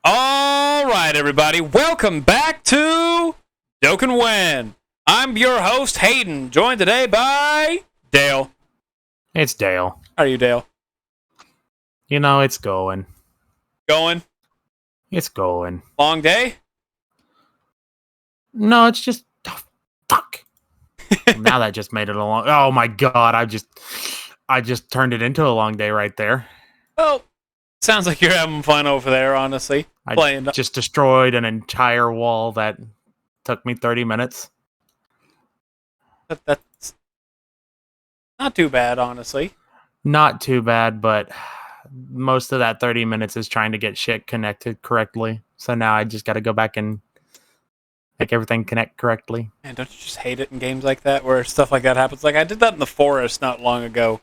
All right, everybody, welcome back to Dokkan. I'm your host, Hayden, joined today by Dale. It's Dale. How are you, Dale? You know, it's going. Going? It's going. Long day? No, it's just... Oh, fuck. Now that just made it a long... Oh my god, I just turned it into a long day right there. Well, sounds like you're having fun over there, honestly. I just destroyed an entire wall that took me 30 minutes. That's not too bad, honestly. Not too bad, but most of that 30 minutes is trying to get shit connected correctly. So now I just got to go back and make everything connect correctly. Man, don't you just hate it in games like that where stuff like that happens? Like, I did that in the forest not long ago.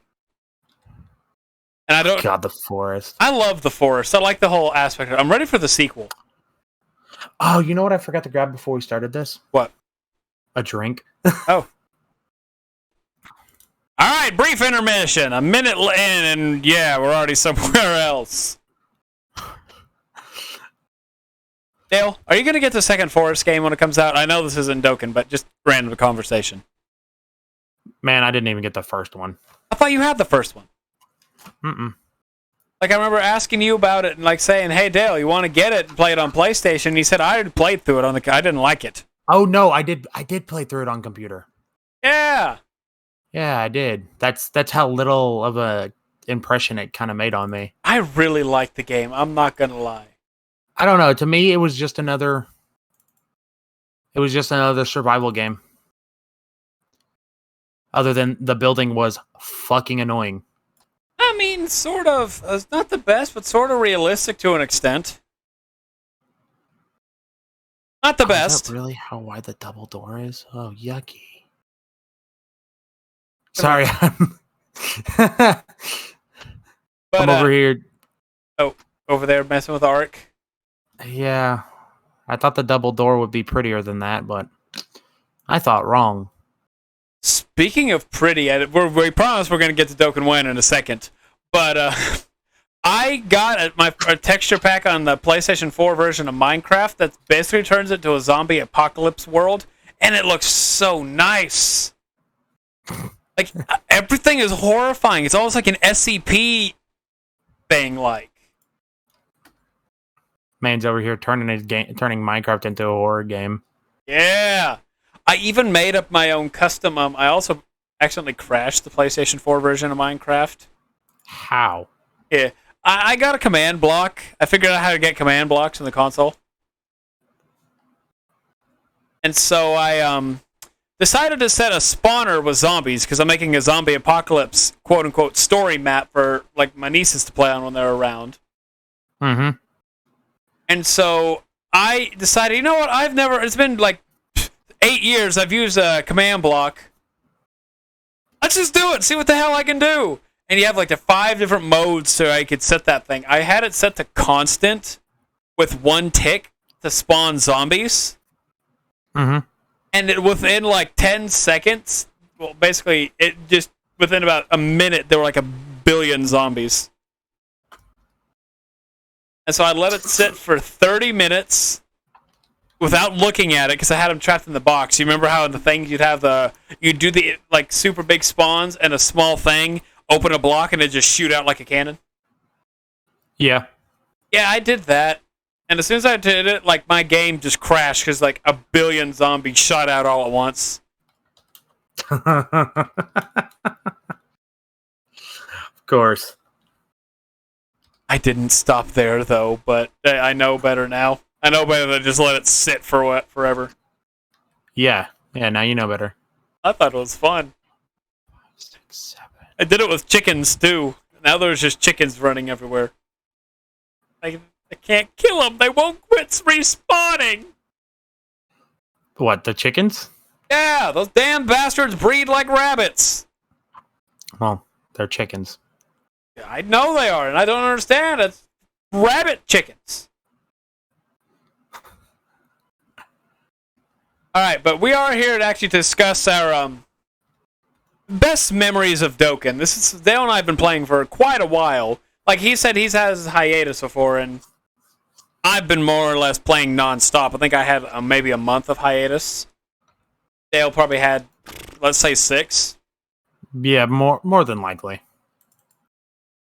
And I don't... God, the forest. I love the forest. I like the whole aspect of it. I'm ready for the sequel. Oh, you know what I forgot to grab before we started this? What? A drink. Oh. All right, brief intermission. A minute in, and yeah, we're already somewhere else. Dale, are you going to get the second Forest game when it comes out? I know this isn't Dokkan, but just random conversation. Man, I didn't even get the first one. I thought you had the first one. Mm-mm. Like, I remember asking you about it and, like, saying, hey, Dale, you want to get it and play it on PlayStation? And you said, I already played through it on the... I didn't like it. Oh, no, I did play through it on computer. Yeah. Yeah, I did. That's how little of a impression it kind of made on me. I really liked the game. I'm not going to lie. I don't know. To me, it was just another survival game. Other than the building was fucking annoying. I mean, sort of. It's not the best, but sort of realistic to an extent. Not the best. Is that really how wide the double door is? Oh, yucky. Come Sorry, I'm over here. Oh, over there messing with Ark? Yeah. I thought the double door would be prettier than that, but I thought wrong. Speaking of pretty, we promise we're going to get to Dokkan in a second. But I got my texture pack on the PlayStation 4 version of Minecraft that basically turns it to a zombie apocalypse world, and it looks so nice. Like, everything is horrifying. It's almost like an SCP thing, like. Man's over here turning Minecraft into a horror game. Yeah. I even made up my own custom. I also accidentally crashed the PlayStation 4 version of Minecraft. How? Yeah. I got a command block. I figured out how to get command blocks in the console. And so I decided to set a spawner with zombies because I'm making a zombie apocalypse, quote-unquote, story map for like my nieces to play on when they're around. Mm-hmm. And so I decided, you know what? It's been like 8 years I've used a command block. Let's just do it. See what the hell I can do. And you have like the 5 different modes so I could set that thing. I had it set to constant with 1 tick to spawn zombies. Mm-hmm. And within like 10 seconds, well, basically, within about a minute, there were like 1 billion zombies. And so I let it sit for 30 minutes without looking at it because I had them trapped in the box. You remember how in the thing you'd do the like super big spawns and a small thing, open a block and it just shoot out like a cannon? Yeah. Yeah, I did that. And as soon as I did it, like my game just crashed because like 1 billion zombies shot out all at once. Of course. I didn't stop there though, but I know better now. I know better than just let it sit for forever. Yeah, now you know better. I thought it was fun. 5, 6, 7. I did it with chickens too. Now there's just chickens running everywhere. I can't kill them. They won't quit respawning. What, the chickens? Yeah, those damn bastards breed like rabbits. Well, they're chickens. I know they are, and I don't understand. It's rabbit chickens. All right, but we are here to actually discuss our best memories of Dokkan. Dale and I have been playing for quite a while. Like he said, he's had his hiatus before, and I've been more or less playing nonstop. I think I had maybe a month of hiatus. Dale probably had, let's say, 6. Yeah, more than likely.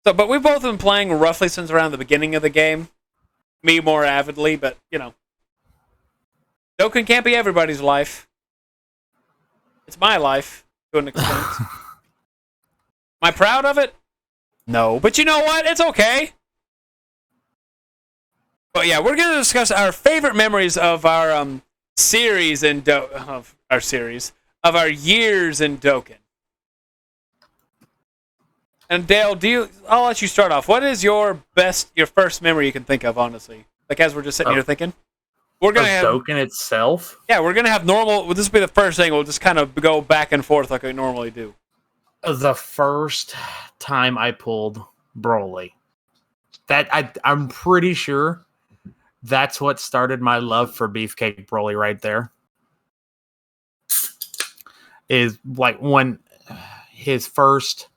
So, but we've both been playing roughly since around the beginning of the game. Me more avidly, but Dokkan can't be everybody's life. It's my life to an extent. Am I proud of it? No, but you know what? It's okay. But yeah, we're going to discuss our favorite memories of our series in of our years in Dokkan. And Dale, I'll let you start off. What is your first memory you can think of, honestly? Like as we're just sitting here thinking, we're gonna have Dokkan itself. Yeah, we're gonna have normal. This will be the first thing. We'll just kind of go back and forth like we normally do. The first time I pulled Broly, I'm pretty sure that's what started my love for Beefcake Broly right there. Is like when his first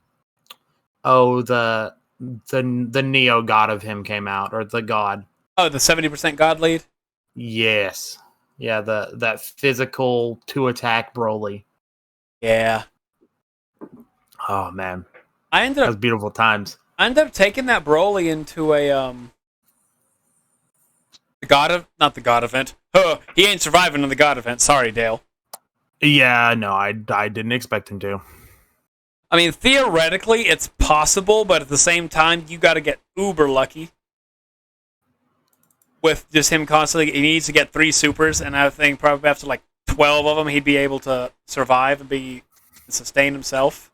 the Neo God of him came out, or the God. Oh, the 70% God lead? Yes. Yeah, that physical 2-attack Broly. Yeah. Oh man. That was beautiful times. I ended up taking that Broly into a not the God event. He ain't surviving in the God event. Sorry, Dale. Yeah, no, I didn't expect him to. I mean, theoretically, it's possible, but at the same time, you got to get uber lucky with just him constantly. He needs to get 3 supers, and I think probably after like 12 of them, he'd be able to survive and sustain himself.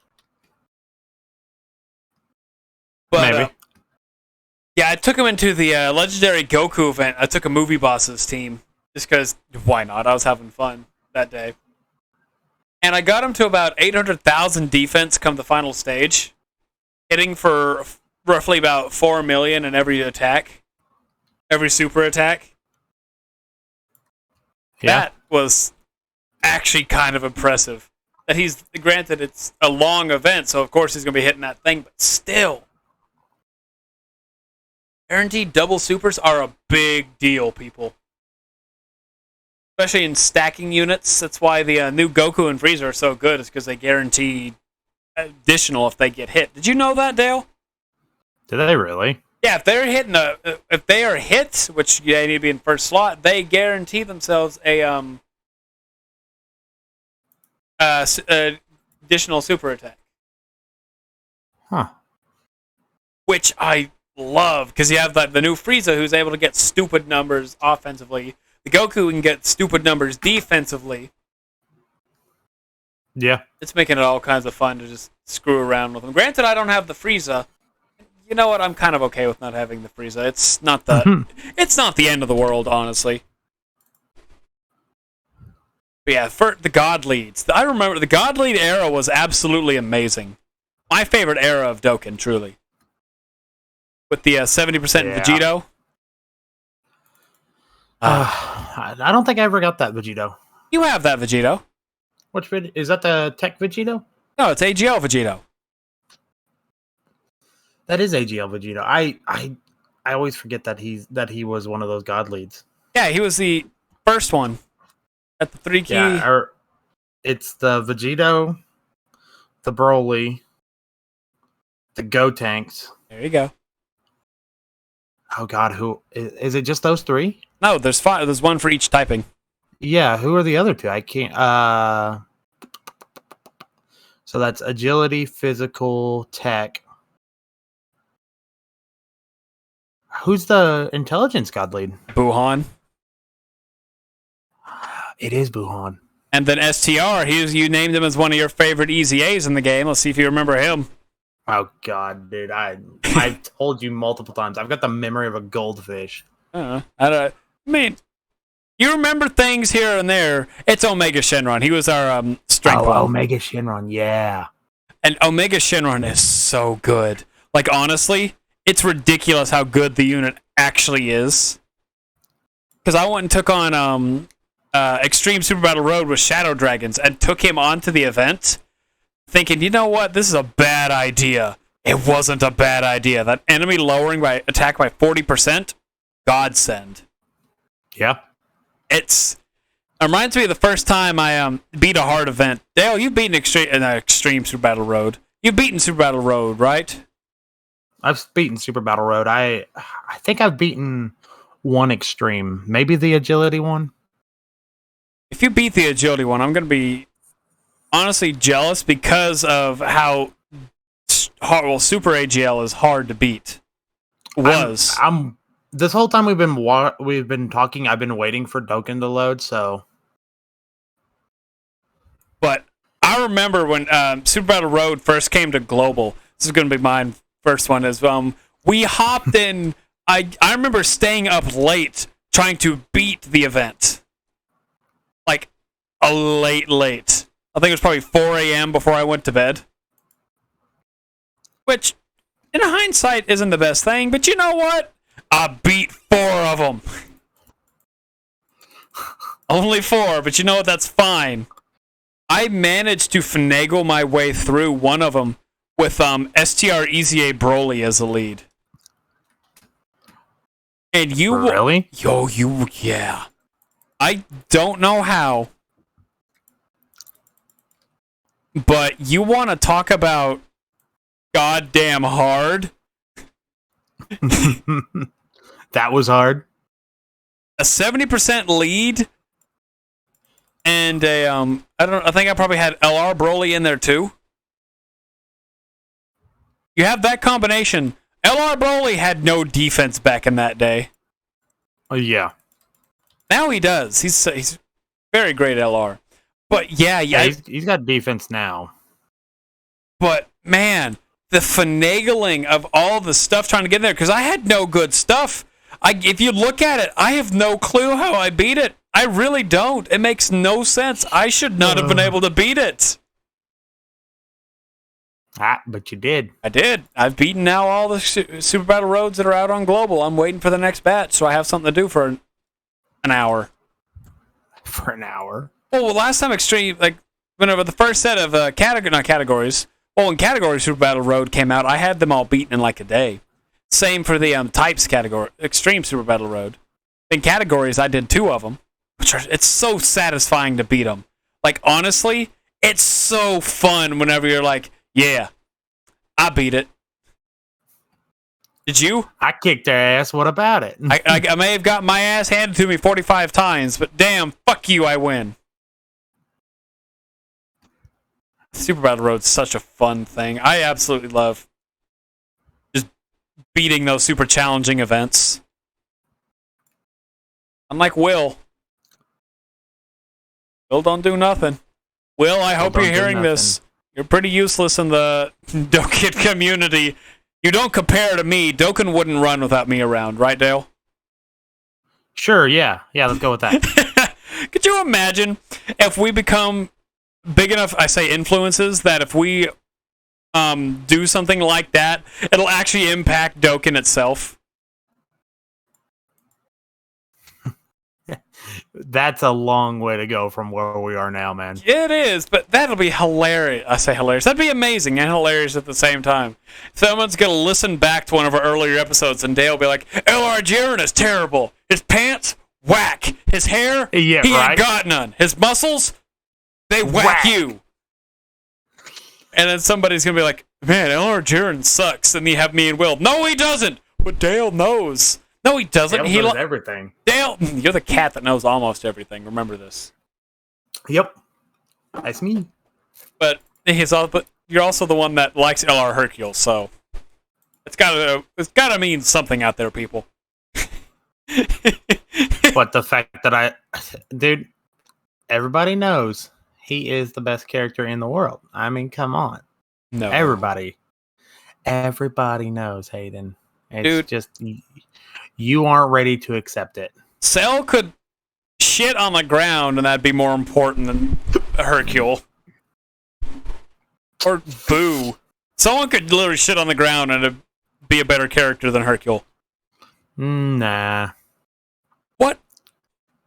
But, maybe. Yeah, I took him into the legendary Goku event. I took a movie boss's team just because why not? I was having fun that day. And I got him to about 800,000 defense come the final stage, hitting for roughly about 4 million in every attack, every super attack. Yeah. That was actually kind of impressive. That granted it's a long event, so of course he's going to be hitting that thing, but still. Guaranteed double supers are a big deal, people. Especially in stacking units. That's why the new Goku and Frieza are so good, is because they guarantee additional if they get hit. Did you know that, Dale? Did they really? Yeah, if they're hitting if they are hit, which they need to be in first slot, they guarantee themselves a additional super attack. Huh. Which I love, because you have the new Frieza who's able to get stupid numbers offensively. The Goku can get stupid numbers defensively. Yeah. It's making it all kinds of fun to just screw around with them. Granted, I don't have the Frieza. You know what? I'm kind of okay with not having the Frieza. It's not it's not the end of the world, honestly. But yeah, for the God leads. I remember the God lead era was absolutely amazing. My favorite era of Dokkan, truly. With the 70% Vegito. I don't think I ever got that Vegito. You have that Vegito. Which is that the Tech Vegito? No, it's AGL Vegito. That is AGL Vegito. I always forget that he was one of those God leads. Yeah, he was the first one at the 3 key. Yeah, it's the Vegito, the Broly, the Gotenks. There you go. Oh God, who is it? Just those 3? No, there's 5. There's 1 for each typing. Yeah, who are the other 2? I can't. So that's agility, physical, tech. Who's the intelligence God lead? Buhan. It is Buhan. And then STR, you named him as one of your favorite Easy A's in the game. Let's see if you remember him. Oh God, dude! I've told you multiple times. I've got the memory of a goldfish. I mean, you remember things here and there. It's Omega Shenron. He was our strength one. Omega Shenron, yeah. And Omega Shenron is so good. Like, honestly, it's ridiculous how good the unit actually is. Because I went and took on Extreme Super Battle Road with Shadow Dragons and took him onto the event, thinking, you know what, this is a bad idea. It wasn't a bad idea. That enemy lowering attack by 40%, godsend. Yeah. It reminds me of the first time I beat a hard event. Dale, you've beaten Extreme Super Battle Road. You've beaten Super Battle Road, right? I've beaten Super Battle Road. I think I've beaten one Extreme. Maybe the Agility one. If you beat the Agility one, I'm going to be honestly jealous because of how hard, well, Super AGL is hard to beat. I'm this whole time we've been talking, I've been waiting for Dokkan to load, so. But I remember when Super Battle Road first came to Global. This is going to be my first one. Is we hopped in. I remember staying up late trying to beat the event. Like a late. I think it was probably 4 a.m. before I went to bed. Which, in hindsight, isn't the best thing. But you know what? I beat 4 of them. Only 4, but you know what? That's fine. I managed to finagle my way through one of them with STR EZA Broly as the lead. And you really? Yeah. I don't know how. But you want to talk about goddamn hard? That was hard. A 70% lead and I think I probably had LR Broly in there too. You have that combination. LR Broly had no defense back in that day. Oh yeah. Now he does. He's very great LR. But yeah, he's got defense now. But man, the finagling of all the stuff trying to get in there, because I had no good stuff. If you look at it, I have no clue how I beat it. I really don't. It makes no sense. I should not have been able to beat it. But you did. I did. I've beaten now all the Super Battle Roads that are out on Global. I'm waiting for the next batch, so I have something to do for an hour. For an hour? Well, last time Extreme, like, whenever the first set of categories, well, when Category Super Battle Road came out, I had them all beaten in like a day. Same for the Types category, Extreme Super Battle Road. In Categories, I did 2 of them. It's so satisfying to beat them. Like, honestly, it's so fun whenever you're like, yeah, I beat it. Did you? I kicked their ass. What about it? I may have got my ass handed to me 45 times, but damn, fuck you, I win. Super Battle Road's such a fun thing. I absolutely love just beating those super challenging events. Unlike Will. Will don't do nothing. Will, I hope you're hearing this. You're pretty useless in the Dokkan community. You don't compare to me. Dokkan wouldn't run without me around, right, Dale? Sure, yeah. Yeah, let's go with that. Could you imagine if we become big enough, I say influences, that if we do something like that, it'll actually impact Dokkan itself? That's a long way to go from where we are now, man. It is, but that'll be hilarious. I say hilarious. That'd be amazing and hilarious at the same time. Someone's going to listen back to one of our earlier episodes, and Dale will be like, LR Jiren is terrible. His pants, whack. His hair, he ain't got none. His muscles, they whack you. And then somebody's going to be like, man, LR Jiren sucks. And you have me and Will. No, he doesn't. But Dale knows. No, he doesn't. Dale knows everything. Dale, you're the cat that knows almost everything. Remember this. Yep. That's me. But you're also the one that likes LR Hercule, so it's gotta mean something out there, people. But the fact that dude, everybody knows he is the best character in the world. I mean, come on. No. Everybody knows, Hayden. It's dude, just you aren't ready to accept it. Cell could shit on the ground, and that'd be more important than Hercule. Or Boo. Someone could literally shit on the ground and it'd be a better character than Hercule. Nah. What?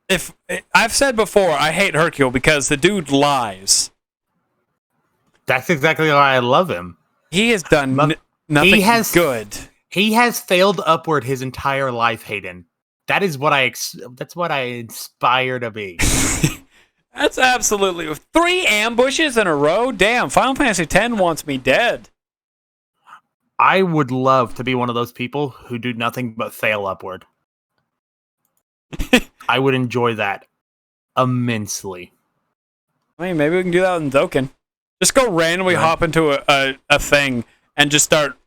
If I've said before, I hate Hercule because the dude lies. That's exactly why I love him. He has done nothing good. He has failed upward his entire life, Hayden. is what that's what I inspire to be. That's absolutely 3 ambushes in a row. Damn, Final Fantasy X wants me dead. I would love to be one of those people who do nothing but fail upward. I would enjoy that immensely. I mean, maybe we can do that in Dokkan. Just go randomly hop into a thing and just start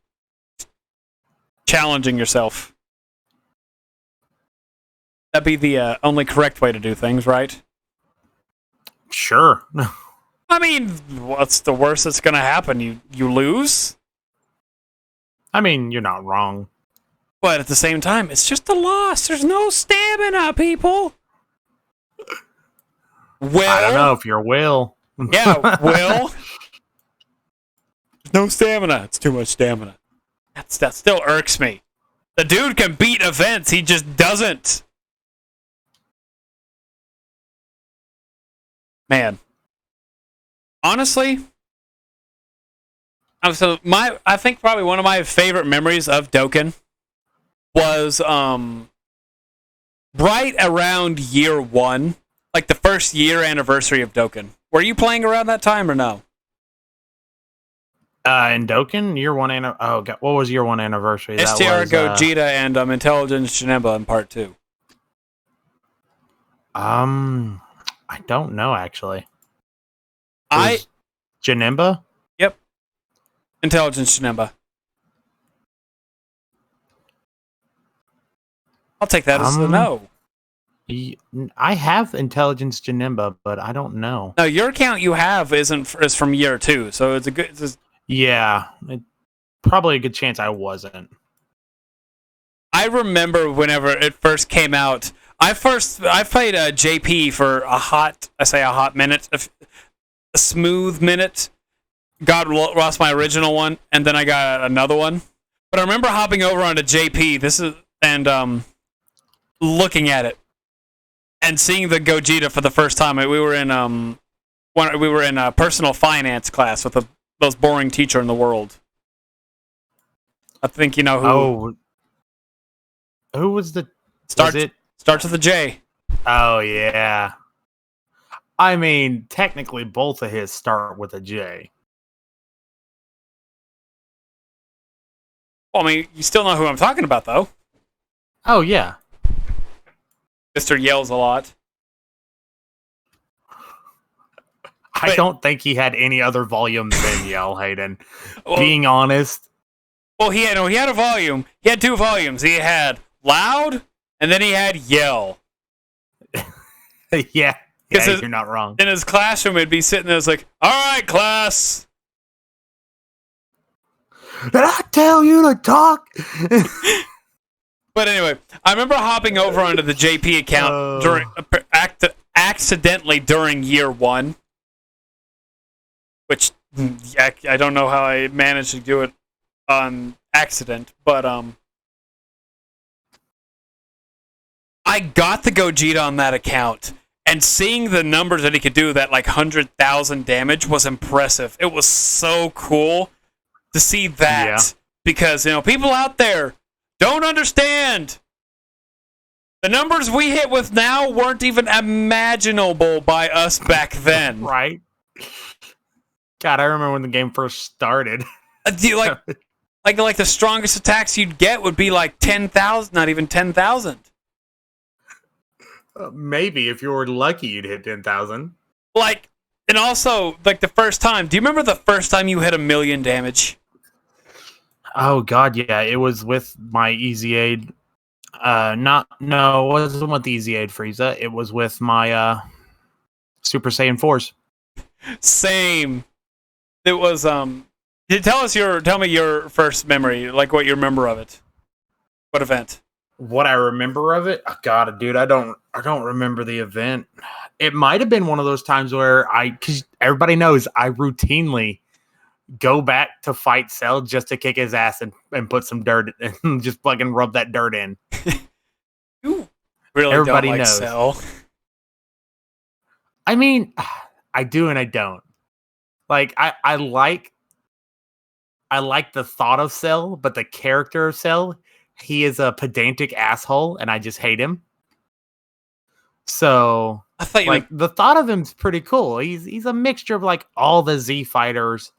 challenging yourself. That'd be the only correct way to do things, right? Sure. I mean, what's the worst that's going to happen? You lose? I mean, you're not wrong. But at the same time, it's just a loss. There's no stamina, people. Will? I don't know if you're Will. Yeah, Will. No stamina. It's too much stamina. That still irks me. The dude can beat events. He just doesn't. Man. Honestly, I think probably one of my favorite memories of Dokkan was right around year 1, like the first year anniversary of Dokkan. Were you playing around that time or no? In Dokkan, year 1 oh god, what was year 1 anniversary? STR Gogeta and Intelligence Janemba in part 2. I don't know actually. Was Janemba? Yep. Intelligence Janemba. I'll take that as a no. I have Intelligence Janemba, but I don't know. No, your account you have is from year 2, so it's a good. Yeah, probably a good chance I wasn't. I remember whenever it first came out. I played JP for a hot minute, a smooth minute. God lost my original one, and then I got another one. But I remember hopping over onto JP. And looking at it and seeing the Gogeta for the first time. We were in a personal finance class with the most boring teacher in the world. I think you know who. Oh, who was the? Starts with a J. Oh yeah. I mean, technically, both of his start with a J. Well, I mean, you still know who I'm talking about, though. Oh yeah. Mr. Yells a lot. I don't think he had any other volume than Yell, Hayden. Being honest. Well, he had a volume. He had 2 volumes. He had loud, and then he had yell. Yeah, you're not wrong. In his classroom, he'd be sitting there, it's like, all right, class. Did I tell you to talk? But anyway, I remember hopping over onto the JP account accidentally during year 1, which I don't know how I managed to do it on accident, but I got the Gogeta on that account, and seeing the numbers that he could do, that like 100,000 damage, was impressive. It was so cool to see that, because people out there don't understand. The numbers we hit with now weren't even imaginable by us back then. Right? God, I remember when the game first started. Like the strongest attacks you'd get would be like 10,000, not even 10,000. Maybe if you were lucky, you'd hit 10,000. And also, the first time. Do you remember the first time you hit 1,000,000 damage? Oh God, yeah, it was with my Easy Aid. It wasn't with the Easy Aid Frieza. It was with my Super Saiyan 4s. Same. It was tell me your first memory, like what you remember of it. What event? What I remember of it? Oh, God, dude, I don't remember the event. It might have been one of those times where because everybody knows I routinely go back to fight Cell just to kick his ass and put some dirt and just fucking rub that dirt in. You really everybody don't like knows. Cell. I mean, I do and I don't. I like the thought of Cell, but the character of Cell he is a pedantic asshole, and I just hate him. So, I thought you like, the thought of him's pretty cool. He's a mixture of like all the Z fighters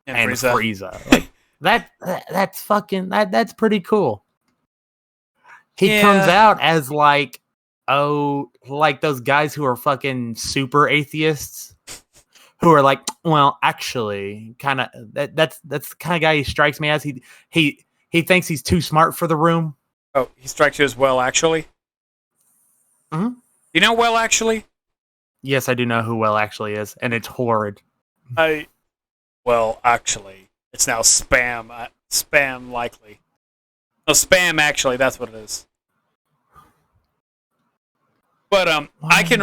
and Frieza. Like that's pretty cool. He comes out as like those guys who are fucking super atheists who are like, well, actually, kind of that's the kind of guy he strikes me as. He thinks he's too smart for the room. Oh, he strikes you as well, actually. Mm-hmm. You know, well, actually. Yes, I do know who Well Actually is, and it's horrid. Well, actually, it's now spam. Spam likely. No, spam actually. That's what it is. But I can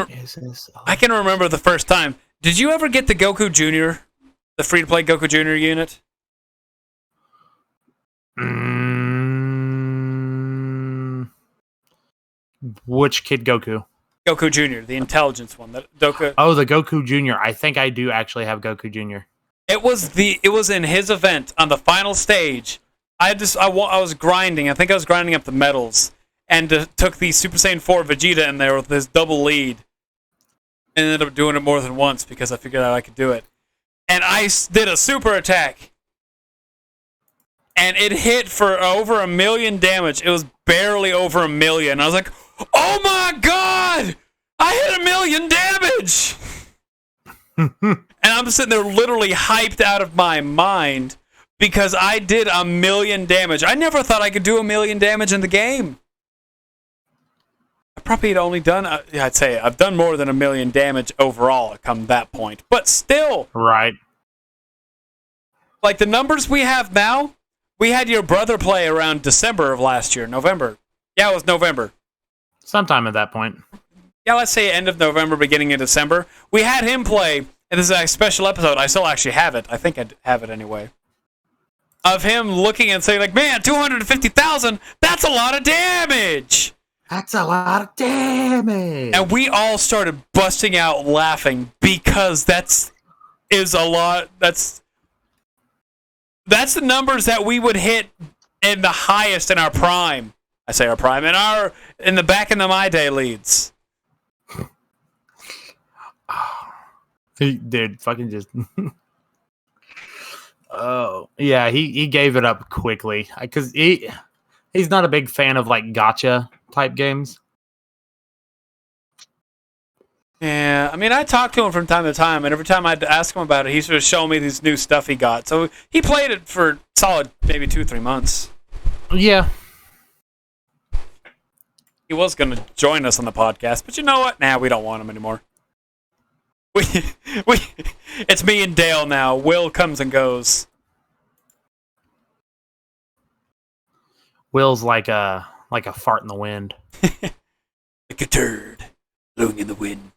remember the first time. Did you ever get the Goku Junior, the free to play Goku Junior unit? Which Kid Goku? Goku Junior, the intelligence one. Oh, the Goku Junior. I think I do actually have Goku Junior. It was in his event on the final stage. I was grinding. I think I was grinding up the medals and took the Super Saiyan 4 Vegeta in there with his double lead. And ended up doing it more than once because I figured out I could do it. And I did a super attack. And it hit for over 1 million damage. It was barely over 1 million. I was like, oh my god! I hit 1 million damage! And I'm sitting there literally hyped out of my mind because I did 1 million damage. I never thought I could do 1 million damage in the game. I probably had only done, I'd say I've done more than 1 million damage overall come that point. But still. Right. Like the numbers we have now, we had your brother play around December of last year, November. Yeah, it was November. Sometime at that point. Yeah, let's say end of November, beginning of December. We had him play, and this is a special episode. I still actually have it. I think I have it anyway. Of him looking and saying, like, man, 250,000, that's a lot of damage! That's a lot of damage! And we all started busting out laughing because that's a lot. That's the numbers that we would hit in the highest in our prime. I say our prime, in the back in the My Day leads. Dude, fucking just... Oh, yeah, he gave it up quickly. Because he's not a big fan of, like, gacha type games. Yeah, I mean, I talk to him from time to time, and every time I'd ask him about it, he's sort of showing me this new stuff he got. So he played it for solid maybe 2-3 months. Yeah. He was going to join us on the podcast, but you know what? Nah, we don't want him anymore. It's me and Dale now. Will comes and goes. Will's like a fart in the wind. Like a turd blowing in the wind.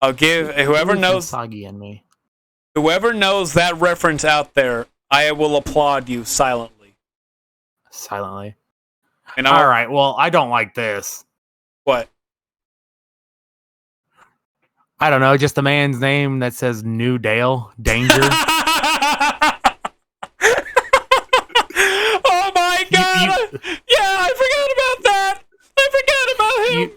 I'll give whoever knows Soggy in me. Whoever knows that reference out there, I will applaud you silently. Silently. And all right. Well, I don't like this. What? I don't know. Just a man's name that says New Dale Danger. Oh my god! Yeah, I forgot about that. I forgot about him.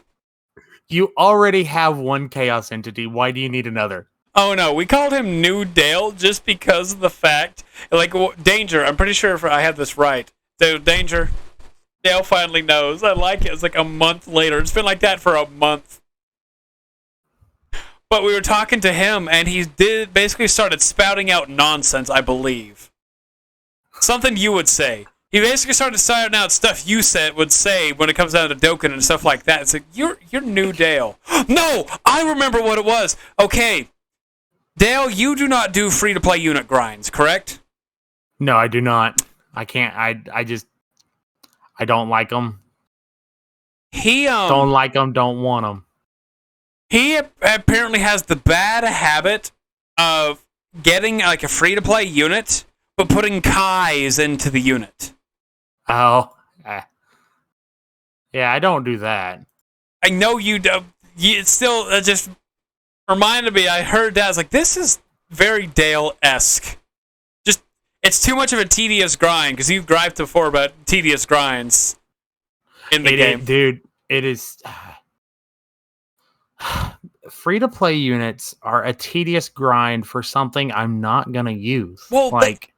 You already have one chaos entity. Why do you need another? Oh no, we called him New Dale just because of the fact, like, Danger. I'm pretty sure if I have this right. So Danger. Dale finally knows. I like it. It's like a month later. It's been like that for a month. But we were talking to him, and he basically started spouting out nonsense, I believe. Something you would say. He basically started spouting out stuff you would say when it comes down to Dokkan and stuff like that. It's like, you're New Dale. No! I remember what it was. Okay. Dale, you do not do free-to-play unit grinds, correct? No, I do not. I can't. I don't like them. Don't like them, don't want them. He apparently has the bad habit of getting like a free-to-play unit, but putting Kais into the unit. Oh. Yeah, I don't do that. I know you do. It still just reminded me, I heard that. I was like, this is very Dale-esque. It's too much of a tedious grind, because you've griped before about tedious grinds in the game. Dude, it is... Free-to-play units are a tedious grind for something I'm not going to use. Well, like...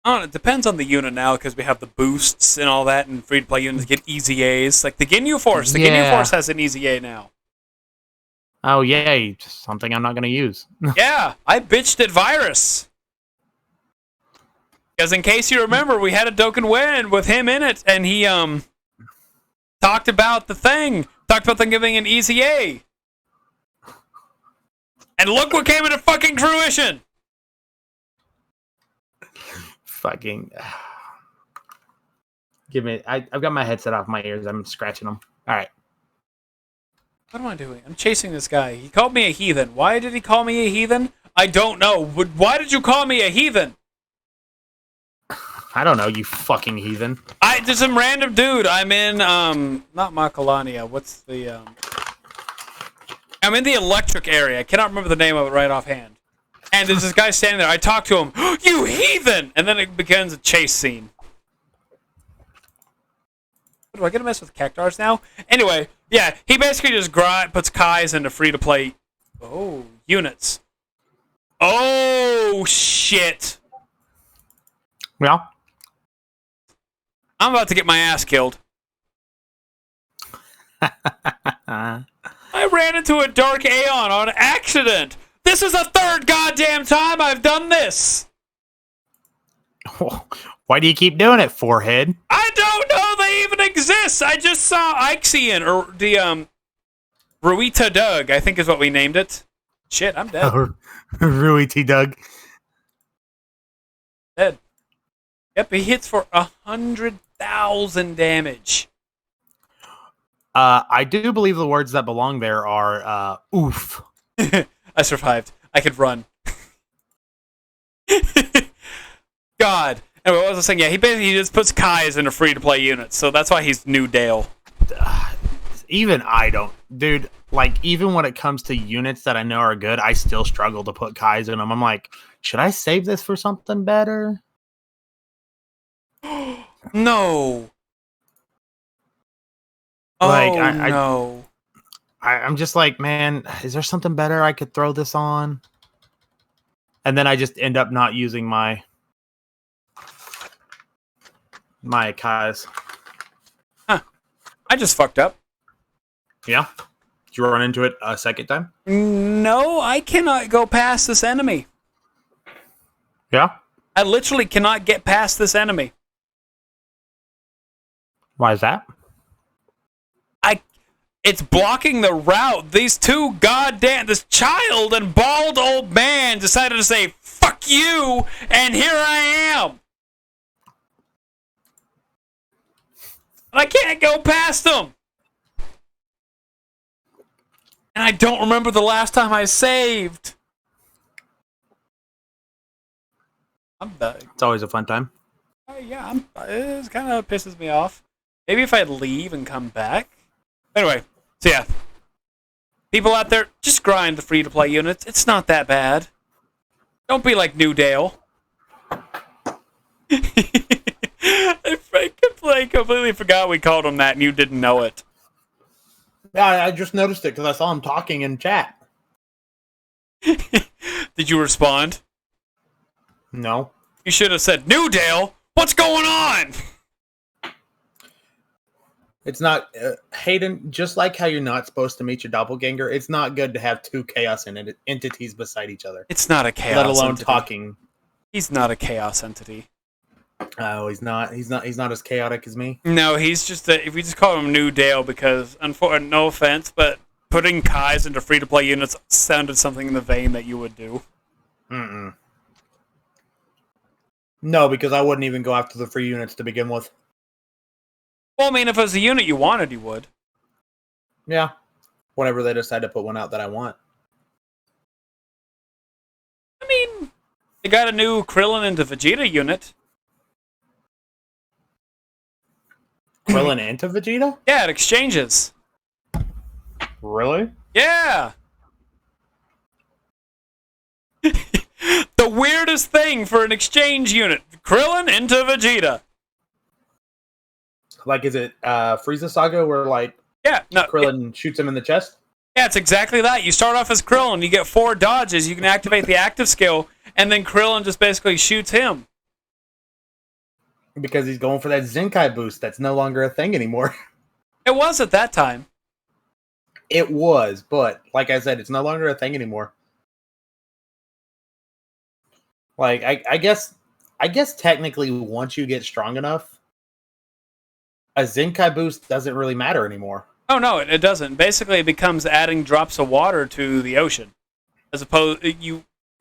it depends on the unit now, because we have the boosts and all that, and free-to-play units get easy A's. Like the Ginyu Force. The Ginyu Force has an easy A now. Oh, yay. Just something I'm not going to use. Yeah, I bitched at Virus. Because in case you remember, we had a Dokkan win with him in it, and he talked about the thing. Talked about them giving an easy A. And look what came into fucking fruition! Fucking... Give me... I've got my headset off my ears. I'm scratching them. Alright. What am I doing? I'm chasing this guy. He called me a heathen. Why did he call me a heathen? I don't know. Why did you call me a heathen? I don't know, you fucking heathen. Just some random dude. I'm in, not Makalania. What's the, I'm in the electric area. I cannot remember the name of it right offhand. And there's this guy standing there. I talk to him. You heathen! And then it begins a chase scene. Do I get to mess with Cactars now? Anyway, yeah, he basically just puts Kais into free-to-play units. Oh, shit. Yeah. I'm about to get my ass killed. I ran into a Dark Aeon on accident. This is the third goddamn time I've done this. Why do you keep doing it, forehead? I don't know they even exist. I just saw Ixion, or the Ruita Doug, I think is what we named it. Shit, I'm dead. Ruita Doug. Dead. Yep, he hits for 100,000 damage. I do believe the words that belong there are oof. I survived. I could run. God. Anyway, what was I saying? Yeah, he basically just puts Kais into free-to-play units, so that's why he's New Dale. Even I don't... Dude, like, even when it comes to units that I know are good, I still struggle to put Kais in them. I'm like, should I save this for something better? No. Like, no. I'm just like, man, is there something better I could throw this on? And then I just end up not using my Kais. Huh. I just fucked up. Yeah? Did you run into it a second time? No, I cannot go past this enemy. Yeah? I literally cannot get past this enemy. Why is that? It's blocking the route. These two this child and bald old man decided to say, fuck you, and here I am. And I can't go past them. And I don't remember the last time I saved. I'm done. It's always a fun time. Yeah, it kind of pisses me off. Maybe if I leave and come back. Anyway, so yeah. People out there, just grind the free-to-play units. It's not that bad. Don't be like New Dale. I completely forgot we called him that and you didn't know it. Yeah, I just noticed it because I saw him talking in chat. Did you respond? No. You should have said, New Dale, what's going on? It's not, Hayden, just like how you're not supposed to meet your doppelganger, it's not good to have two chaos entities beside each other. It's not a chaos let alone entity. Talking. He's not a chaos entity. Oh, he's not as chaotic as me. No, he's just if we just call him New Dale because, no offense, but putting Kais into free-to-play units sounded something in the vein that you would do. Mm-mm. No, because I wouldn't even go after the free units to begin with. Well, I mean, if it was a unit you wanted, you would. Yeah. Whenever they decide to put one out that I want. I mean, they got a new Krillin into Vegeta unit. Krillin into Vegeta? Yeah, it exchanges. Really? Yeah! The weirdest thing for an exchange unit. Krillin into Vegeta. Like, is it Frieza Saga where like Yeah, no, Krillin shoots him in the chest? yeah, it's exactly that. You start off as Krillin, you get 4 dodges, you can activate the active skill, and then Krillin just basically shoots him. Because he's going for that Zenkai boost that's no longer a thing anymore. It was at that time. It was, but like I said, it's no longer a thing anymore. Like, I guess technically once you get strong enough, a Zenkai boost doesn't really matter anymore. Oh no, it doesn't. Basically, it becomes adding drops of water to the ocean, as opposed it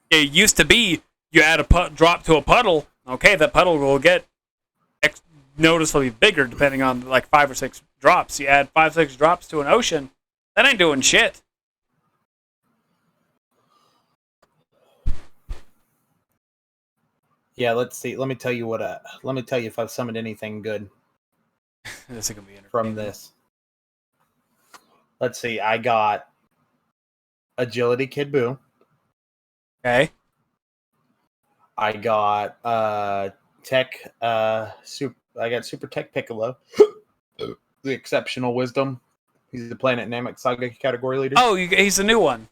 used to be you add a drop to a puddle. Okay, that puddle will get noticeably bigger depending on like 5 or 6 drops. You add 5, 6 drops to an ocean, that ain't doing shit. Yeah, let's see. Let me tell you if I've summoned anything good. This is gonna be from this. Let's see. I got Agility Kid Buu. Okay. I got Tech Super. I got Super Tech Piccolo. The Exceptional Wisdom. He's the Planet Namek Saga category leader. Oh, he's a new one.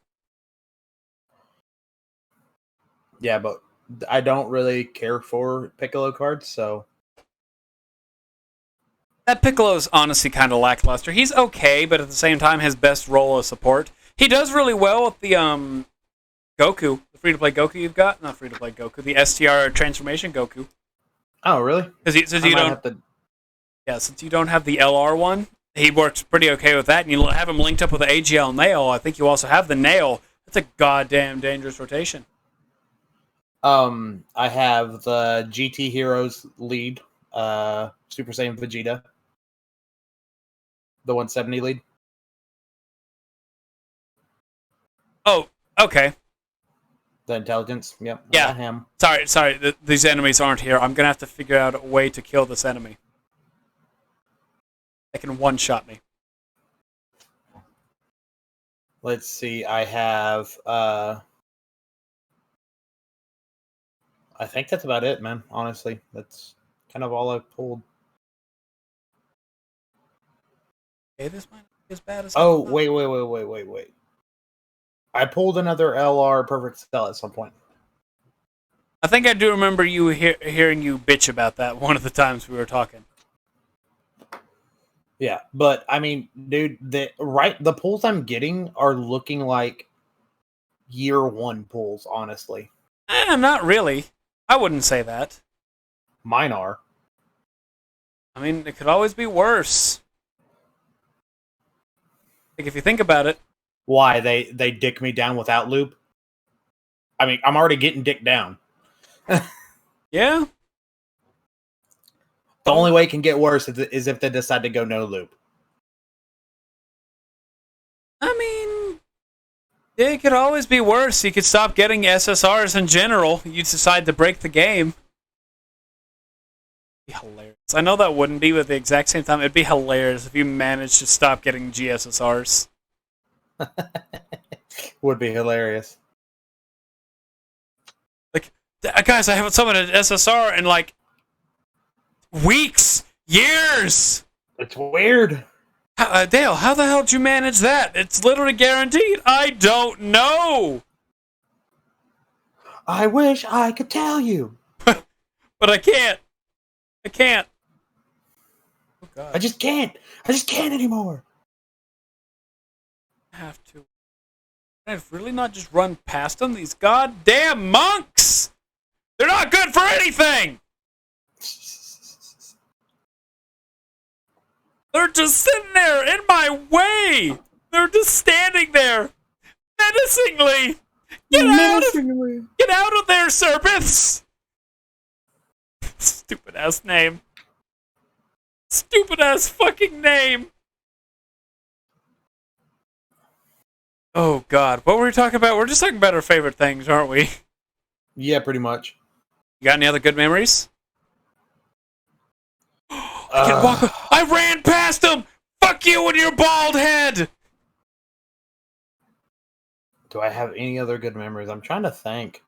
Yeah, but I don't really care for Piccolo cards, so That Piccolo's honestly kind of lackluster. He's okay, but at the same time, his best role is support. He does really well with the Goku, the free-to-play Goku you've got. Not free-to-play Goku, the STR transformation Goku. Oh, really? Since you don't have the LR one, he works pretty okay with that. And you have him linked up with the AGL Nail. I think you also have the Nail. That's a goddamn dangerous rotation. I have the GT Heroes lead, Super Saiyan Vegeta, the 170 lead. Oh, okay. The intelligence, yep. Yeah. Him. Sorry. These enemies aren't here. I'm gonna have to figure out a way to kill this enemy. They can one-shot me. Let's see. I have. I think that's about it, man. Honestly, that's kind of all I've pulled. Okay, this might be as bad as. Oh, wait. I pulled another LR Perfect Cell at some point. I think I do remember you hearing you bitch about that one of the times we were talking. Yeah, but I mean, dude, the pulls I'm getting are looking like year 1 pulls, honestly. Not really. I wouldn't say that. Mine are. I mean, it could always be worse. Like, if you think about it. Why? They dick me down without loop? I mean, I'm already getting dicked down. Yeah? The only way it can get worse is if they decide to go no loop. I mean, it could always be worse. You could stop getting SSRs in general. You decide to break the game. It'd be hilarious. I know that wouldn't be, but at the exact same time, it'd be hilarious if you managed to stop getting GSSRs. Would be hilarious. Like, guys, I haven't summoned an SSR in like weeks, years. It's weird. Dale, how the hell did you manage that? It's literally guaranteed. I don't know. I wish I could tell you. But I can't. I can't. Oh, God. I just can't anymore. I have to. I've really not just run past them. These goddamn monks! They're not good for anything! They're just sitting there in my way! They're just standing there menacingly! Get out of there, Serpents! Stupid ass name. Stupid ass fucking name! Oh, God. What were we talking about? We're just talking about our favorite things, aren't we? Yeah, pretty much. You got any other good memories? I ran past him! Fuck you and your bald head! Do I have any other good memories? I'm trying to think.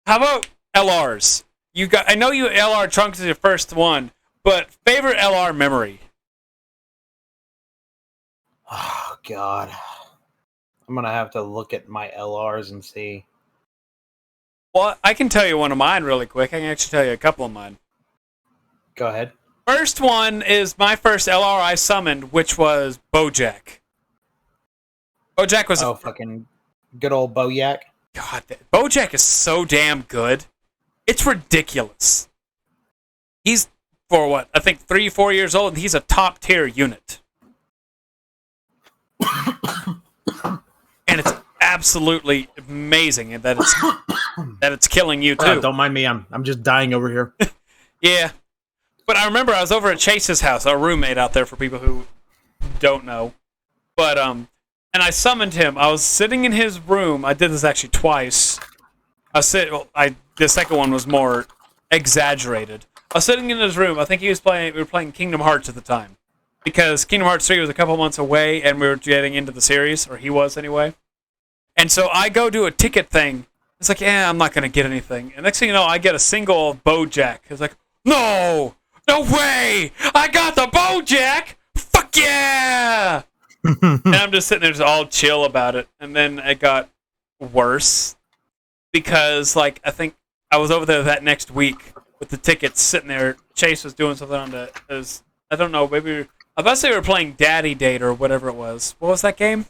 How about LRs? I know you LR Trunks is your first one, but favorite LR memory. Oh God, I'm gonna have to look at my LRs and see. Well, I can tell you one of mine really quick. I can actually tell you a couple of mine. Go ahead. First one is my first LR I summoned, which was Bojack. Bojack was fucking good old Bojack. God. Bojack is so damn good. It's ridiculous. He's for what I think 3-4 years old, and he's a top tier unit. And it's absolutely amazing that it's killing you too. Don't mind me. I'm just dying over here. Yeah. But I remember I was over at Chase's house, our roommate out there for people who don't know. But and I summoned him. I was sitting in his room. I did this actually twice. The second one was more exaggerated. I was sitting in his room. I think we were playing Kingdom Hearts at the time. Because Kingdom Hearts 3 was a couple months away and we were getting into the series, or he was anyway. And so I go do a ticket thing. It's like, yeah, I'm not going to get anything. And next thing you know, I get a single Bojack. It's like, no way! I got the Bojack! Fuck yeah! And I'm just sitting there just all chill about it. And then it got worse. Because, like, I think I was over there that next week with the tickets sitting there. Chase was doing something on I don't know, maybe... I thought they were playing Daddy Date or whatever it was. What was that game?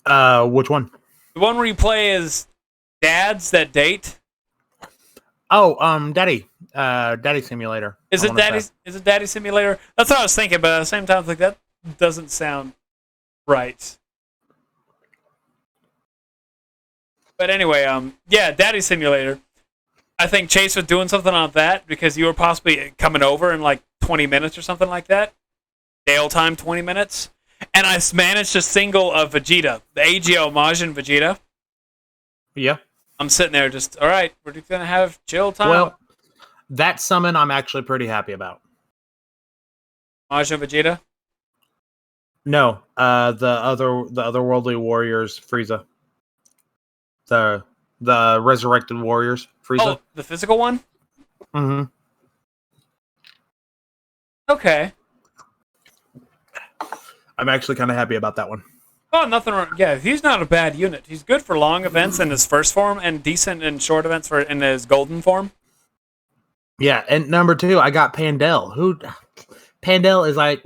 Which one? The one where you play as dads that date? Oh, Daddy Simulator. Is it Daddy Simulator? That's what I was thinking, but at the same time, like that doesn't sound right. But anyway, yeah, Daddy Simulator. I think Chase was doing something on that because you were possibly coming over in like 20 minutes or something like that. Jail time, 20 minutes. And I managed to single a Vegeta, the AGO Majin Vegeta. Yeah. I'm sitting there just, all right, we're just going to have chill time. Well, that summon I'm actually pretty happy about. Majin Vegeta? No, the otherworldly warriors, Frieza. The resurrected warriors, Frieza. Oh, the physical one? Mm-hmm. Okay. I'm actually kind of happy about that one. Oh, nothing wrong. Yeah, he's not a bad unit. He's good for long events in his first form and decent in short events in his golden form. Yeah, and number 2, I got Pandel. Pandel is like,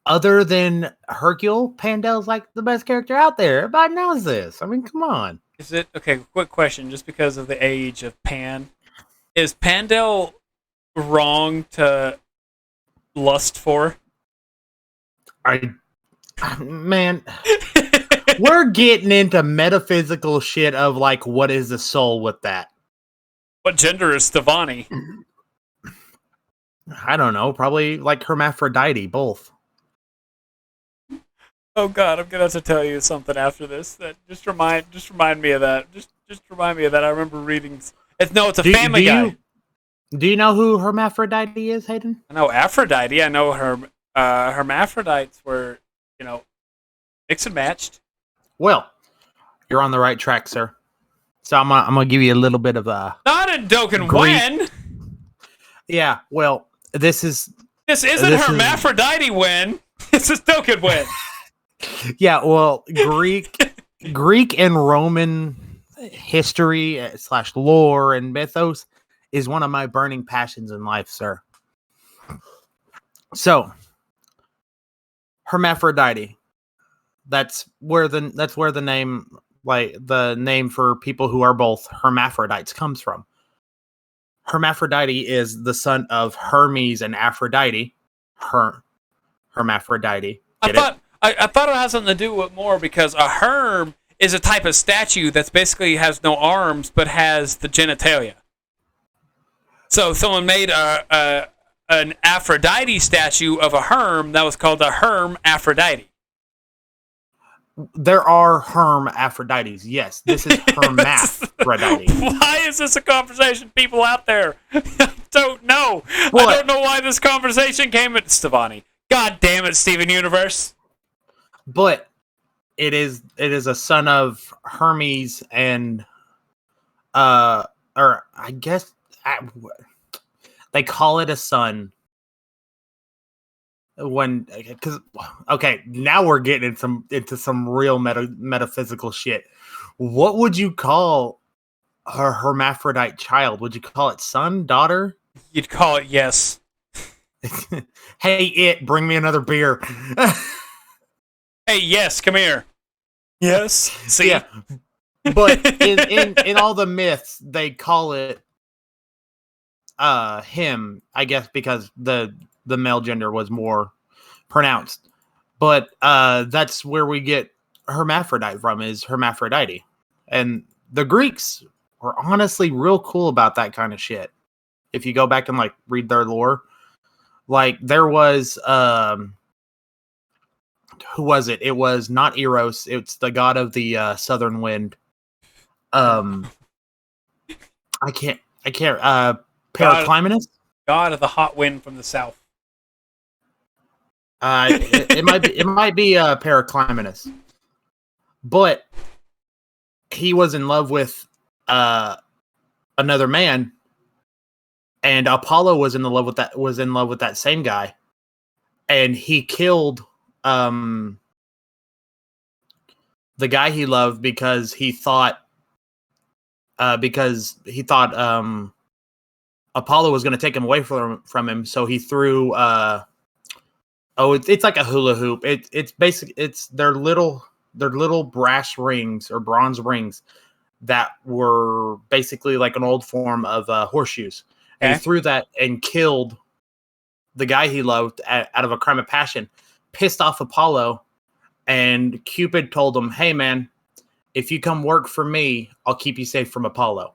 other than Hercule, Pandel's like the best character out there. Everybody knows this. I mean, come on. Is it okay? Quick question, just because of the age of Pan, is Pandel wrong to lust for? Man, we're getting into metaphysical shit of like, what is the soul with that? What gender is Stevani? I don't know. Probably like hermaphrodite, both. Oh God, I'm gonna have to tell you something after this. That just remind me of that. Just remind me of that. I remember reading. It's a Family Guy. Do you know who hermaphrodite is, Hayden? I know Aphrodite. I know her. Hermaphrodites were, mixed and matched. Well, you're on the right track, sir. So I'm gonna give you a little bit of a not in Dokkan Wen. Yeah, well, this isn't Hermaphrodite Wen. This is Dokkan Wen. Yeah, well, Greek and Roman history / lore and mythos is one of my burning passions in life, sir. So, Hermaphrodite. That's where the name, like the name for people who are both hermaphrodites, comes from. Hermaphrodite is the son of Hermes and Aphrodite. Hermaphrodite. I thought it has something to do with more because a herm is a type of statue that's basically has no arms but has the genitalia. So someone made an Aphrodite statue of a herm that was called a herm Aphrodite. There are hermaphrodites. Yes, this is hermaphrodite. Why is this a conversation? People out there don't know. What? I don't know why this conversation came at Stevani. God damn it, Steven Universe. But it is a son of Hermes and or I guess they call it a son when because okay, now we're getting into some real metaphysical shit. What would you call her hermaphrodite child? Would you call it son, daughter? You'd call it yes. Hey, bring me another beer. Hey, yes, come here. Yes. See? Yeah. But in all the myths, they call it him, I guess, because the male gender was more pronounced. But that's where we get hermaphrodite from, is Hermaphrodite. And the Greeks were honestly real cool about that kind of shit. If you go back and like read their lore, like there was who was it? It was not Eros. It's the god of the southern wind. I can't. Periclymenus. God of the hot wind from the south. It might be Periclymenus, but he was in love with another man, and Apollo was in love with that same guy, and he killed the guy he loved because he thought Apollo was going to take him away from him, so he threw it's like a hula hoop. It's their little brass rings or bronze rings that were basically like an old form of horseshoes. And he threw that and killed the guy he loved out of a crime of passion, pissed off Apollo, and Cupid told him, "Hey man, if you come work for me, I'll keep you safe from Apollo."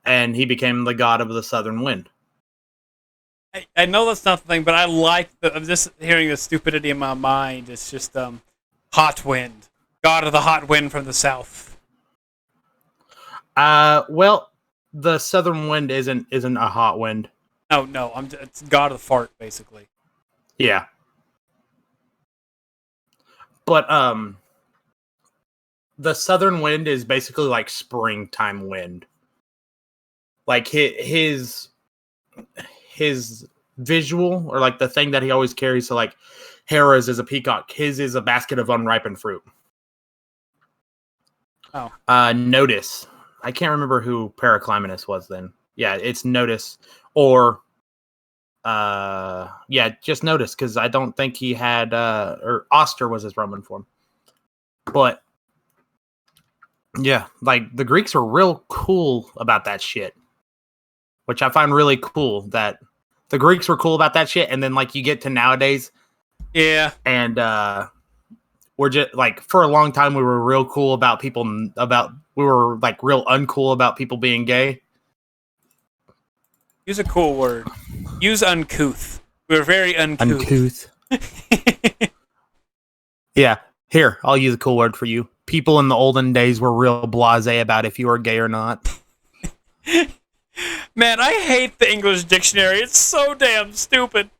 And he became the god of the southern wind. I know that's not the thing, but I like I'm just hearing the stupidity in my mind. It's just hot wind, god of the hot wind from the south. Well, the southern wind isn't a hot wind. No, it's god of the fart, basically. Yeah. But the southern wind is basically like springtime wind. Like his visual, or like the thing that he always carries, so like Hera's is a peacock, his is a basket of unripened fruit. Oh. Notice. I can't remember who Periclymenus was then. Yeah, it's Notice, or just Notice, because I don't think he had or Oster was his Roman form. But yeah, like the Greeks were real cool about that shit, which I find really cool that the Greeks were cool about that shit, and then like you get to nowadays, yeah, and we're just like, for a long time we were real cool about we were like real uncool about people being gay. Use a cool word. Use uncouth. We were very uncouth. Yeah, here, I'll use a cool word for you. People in the olden days were real blasé about if you were gay or not. Man, I hate the English dictionary. It's so damn stupid.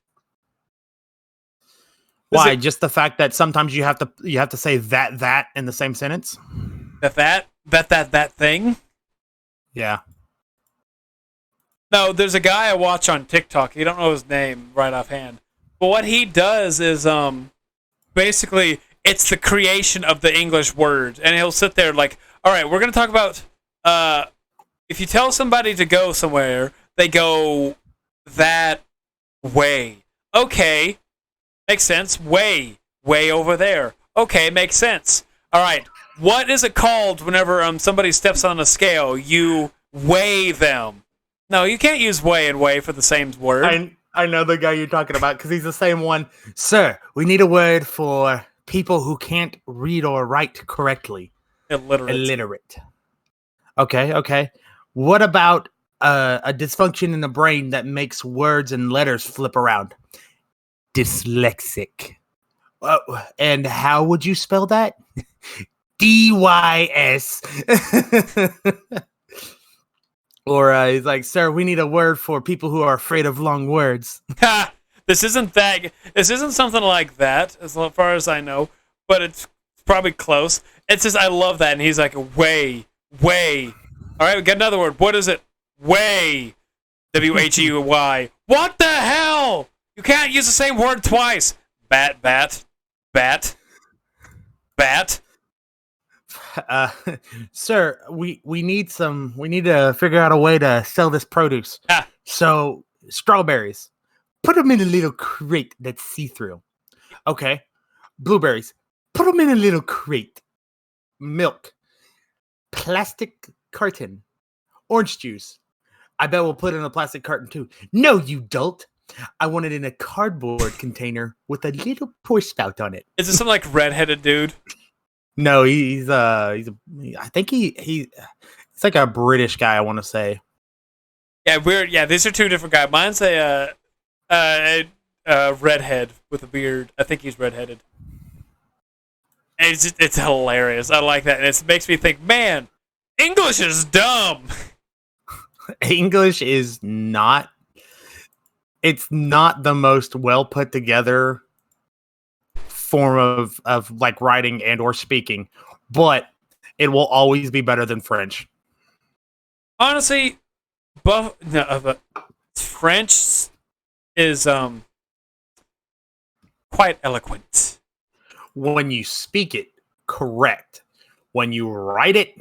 Why? Just the fact that sometimes you have to say that in the same sentence? That thing? Yeah. No, there's a guy I watch on TikTok. You don't know his name right offhand. But what he does is basically it's the creation of the English word. And he'll sit there like, all right, we're going to talk about if you tell somebody to go somewhere, they go that way. Okay, makes sense. Way over there. Okay, makes sense. All right, what is it called whenever somebody steps on a scale? You weigh them. No, you can't use weigh and weigh for the same word. I know the guy you're talking about because he's the same one. Sir, we need a word for people who can't read or write correctly. Illiterate. Okay. What about a dysfunction in the brain that makes words and letters flip around? Dyslexic. And how would you spell that? DYS. Or he's like, sir, we need a word for people who are afraid of long words. Ha! This isn't something like that, as far as I know, but it's probably close. It's just, I love that, and he's like, way. All right, we got another word. What is it? Way. W-H-E-Y. What the hell? You can't use the same word twice. Bat, bat, bat, bat. Sir, we need to figure out a way to sell this produce. Ah. So strawberries, put them in a little crate that's see-through. Okay. Blueberries, put them in a little crate. Milk, plastic carton. Orange juice, I bet we'll put it in a plastic carton too. No, you dolt. I want it in a cardboard container with a little pour spout on it. Is this some like redheaded dude? No, I think he's like a British guy, I want to say. Yeah, weird. Yeah, these are two different guys. Mine's a redhead with a beard. I think he's redheaded. And it's hilarious. I like that. And it makes me think, man, English is dumb. English is not. It's not the most well put together form of like writing and or speaking, but it will always be better than French. Honestly, French is quite eloquent when you speak it correct. When you write it,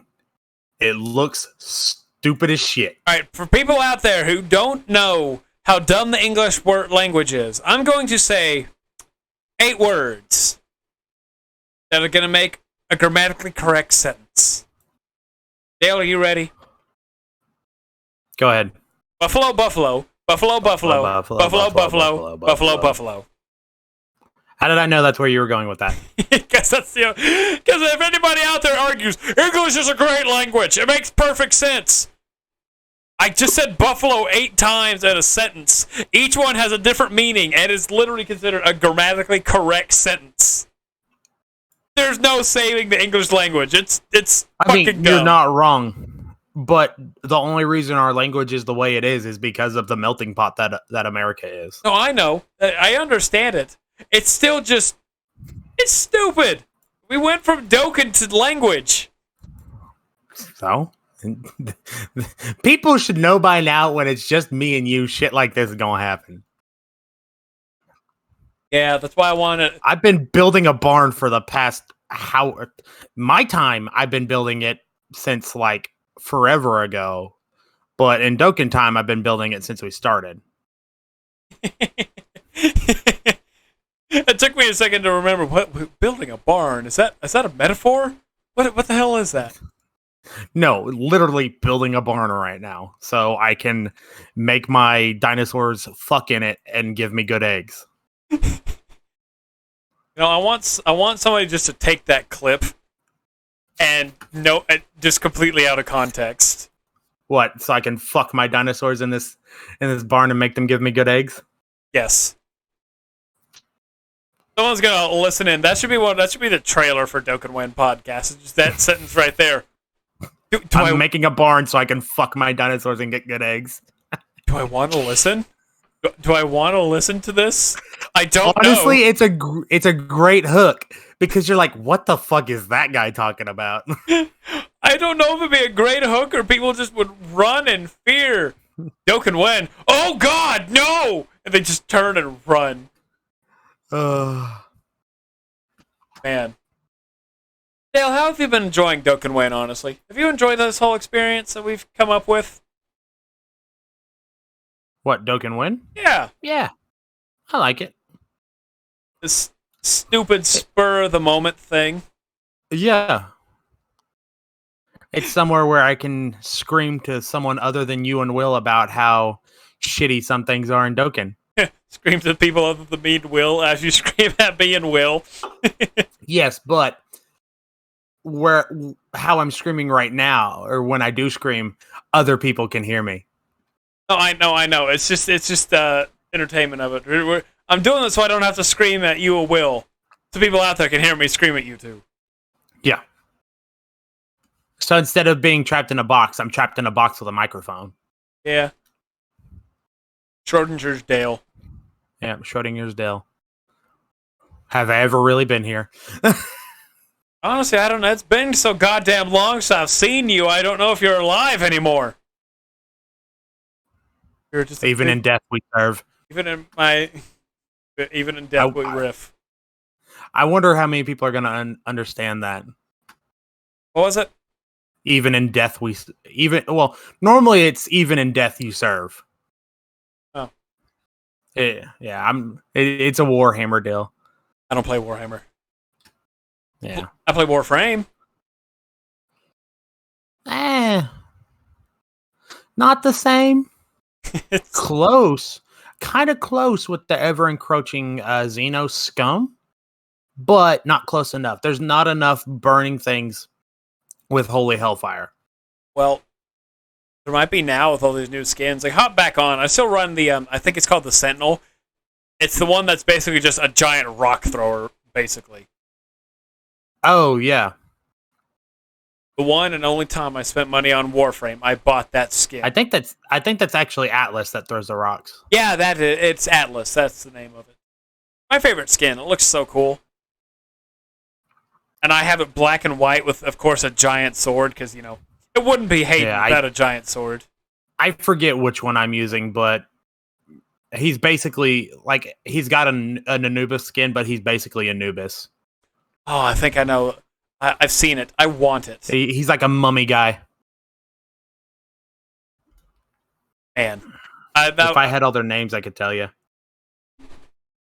it looks stupid as shit. All right, for people out there who don't know how dumb the English language is, I'm going to say 8 words that are going to make a grammatically correct sentence. Dale, are you ready? Go ahead. Buffalo, buffalo, buffalo, buffalo, buffalo, buffalo, buffalo, buffalo. How did I know that's where you were going with that? Because if anybody out there argues, English is a great language, it makes perfect sense. I just said buffalo 8 times in a sentence. Each one has a different meaning and is literally considered a grammatically correct sentence. There's no saving the English language. It's fucking dumb. You're not wrong. But the only reason our language is the way it is because of the melting pot that America is. No, I know. I understand it. It's still just... It's stupid. We went from Dokkan to language. So? People should know by now when it's just me and you, shit like this is gonna happen. Yeah, that's why I want to... I've been building a barn for the past... My time, I've been building it since, like, forever ago. But in Dokkan time, I've been building it since we started. It took me a second to remember, what building a barn? Is that a metaphor? What the hell is that? No, literally building a barn right now, so I can make my dinosaurs fuck in it and give me good eggs. I want somebody just to take that clip and just completely out of context. What? So I can fuck my dinosaurs in this barn and make them give me good eggs? Yes. Someone's gonna listen in. That should be the trailer for Dokkan Win podcast. It's just that sentence right there. I'm making a barn so I can fuck my dinosaurs and get good eggs. Do I want to listen? Do I want to listen to this? I don't Honestly, know. it's a great hook because you're like, what the fuck is that guy talking about? I don't know if it'd be a great hook or people just would run in fear. Dokkan Win. Oh God, no! And they just turn and run. Man. Dale, how have you been enjoying Dokkan Win, honestly? Have you enjoyed this whole experience that we've come up with? What, Dokkan Win? Yeah. Yeah. I like it. This stupid spur of the moment thing. Yeah. It's somewhere where I can scream to someone other than you and Will about how shitty some things are in Dokkan. Scream to people other than me and Will as you scream at me and Will. Yes, but how I'm screaming right now, or when I do scream, other people can hear me. Oh, I know. It's just entertainment of it. I'm doing this so I don't have to scream at you or Will. So people out there can hear me scream at you too. Yeah. So instead of being trapped in a box, I'm trapped in a box with a microphone. Yeah. Schrodinger's Dale. Yeah, Schrodinger's Dale. Have I ever really been here? Honestly, I don't know. It's been so goddamn long since I've seen you. I don't know if you're alive anymore. You're just Even in death, we serve. even in death we riff. I wonder how many people are going to understand that. What was it? Even in death, normally it's even in death you serve. Oh. Yeah, it's a Warhammer deal. I don't play Warhammer. Yeah. I play Warframe. Not the same. It's close. Kind of close with the ever-encroaching Xeno scum, but not close enough. There's not enough burning things with Holy Hellfire. Well, there might be now with all these new skins. Like, hop back on. I still run the, I think it's called the Sentinel. It's the one that's basically just a giant rock thrower, basically. Oh, yeah. The one and only time I spent money on Warframe, I bought that skin. I think that's actually Atlas that throws the rocks. Yeah, it's Atlas. That's the name of it. My favorite skin. It looks so cool. And I have it black and white with, of course, a giant sword, because, it wouldn't be Hayden without a giant sword. I forget which one I'm using, but he's basically, he's got an Anubis skin, but he's basically Anubis. Oh, I think I know. I've seen it. I want it. He's like a mummy guy. Man. If I had all their names, I could tell you.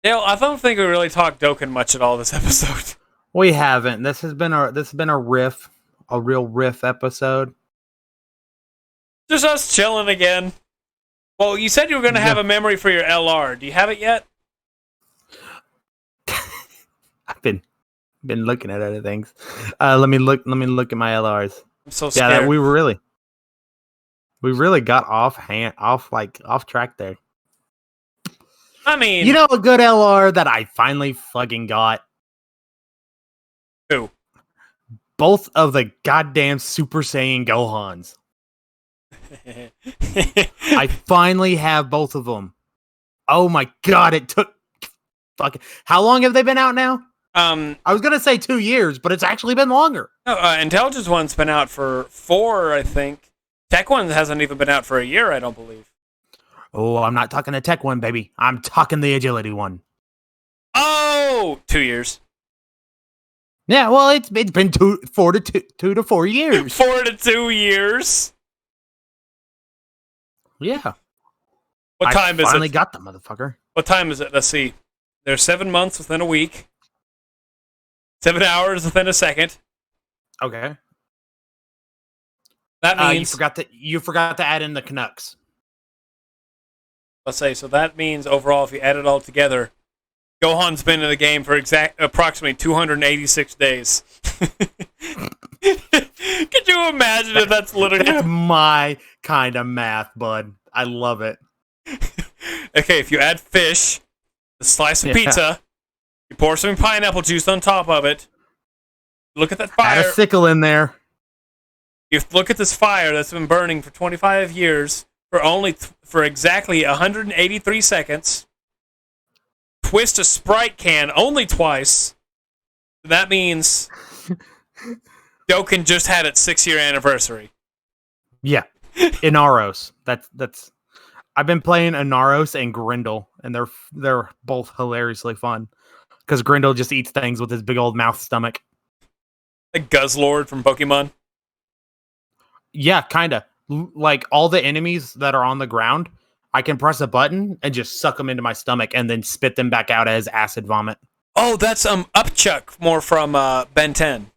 I don't think we really talked Dokkan much at all this episode. We haven't. This has been a riff, a real riff episode. Just us chilling again. Well, you said you were going to have a memory for your LR. Do you have it yet? I've been looking at other things. Let me look at my LRs. I'm so scared. Yeah, we really got off track there. I mean, you know, a good LR that I finally fucking got. Who? Both of the goddamn Super Saiyan Gohans. I finally have both of them. Oh my god! It took fucking. How long have they been out now? I was gonna say 2 years, but it's actually been longer. No, Intelligence One's been out for 4, I think. Tech One hasn't even been out for a year, I don't believe. Oh, I'm not talking the Tech One, baby. I'm talking the Agility One. Oh, 2 years. Yeah, well, it's been 2 to 4 years. 4 to 2 years. Yeah. What time is it? I finally got the motherfucker. What time is it? Let's see. There's 7 months within a week. 7 hours within a second. Okay. That means you forgot to add in the Canucks. Let's say, so that means overall, if you add it all together, Gohan's been in the game for approximately 286 days. Could you imagine if that's literally... That's my kind of math, bud. I love it. Okay, if you add fish, a slice of pizza, you pour some pineapple juice on top of it, look at that fire. Add a sickle in there. You look at this fire that's been burning for 25 years for exactly 183 seconds. Twist a Sprite can only twice. That means Dokkan just had its 6-year anniversary. Yeah, Inaros. That's. I've been playing Inaros and Grindel, and they're both hilariously fun because Grindel just eats things with his big old mouth stomach. Like Guzzlord from Pokemon. Yeah, kind of. Like all the enemies that are on the ground, I can press a button and just suck them into my stomach and then spit them back out as acid vomit. Oh, that's Upchuck more from Ben 10.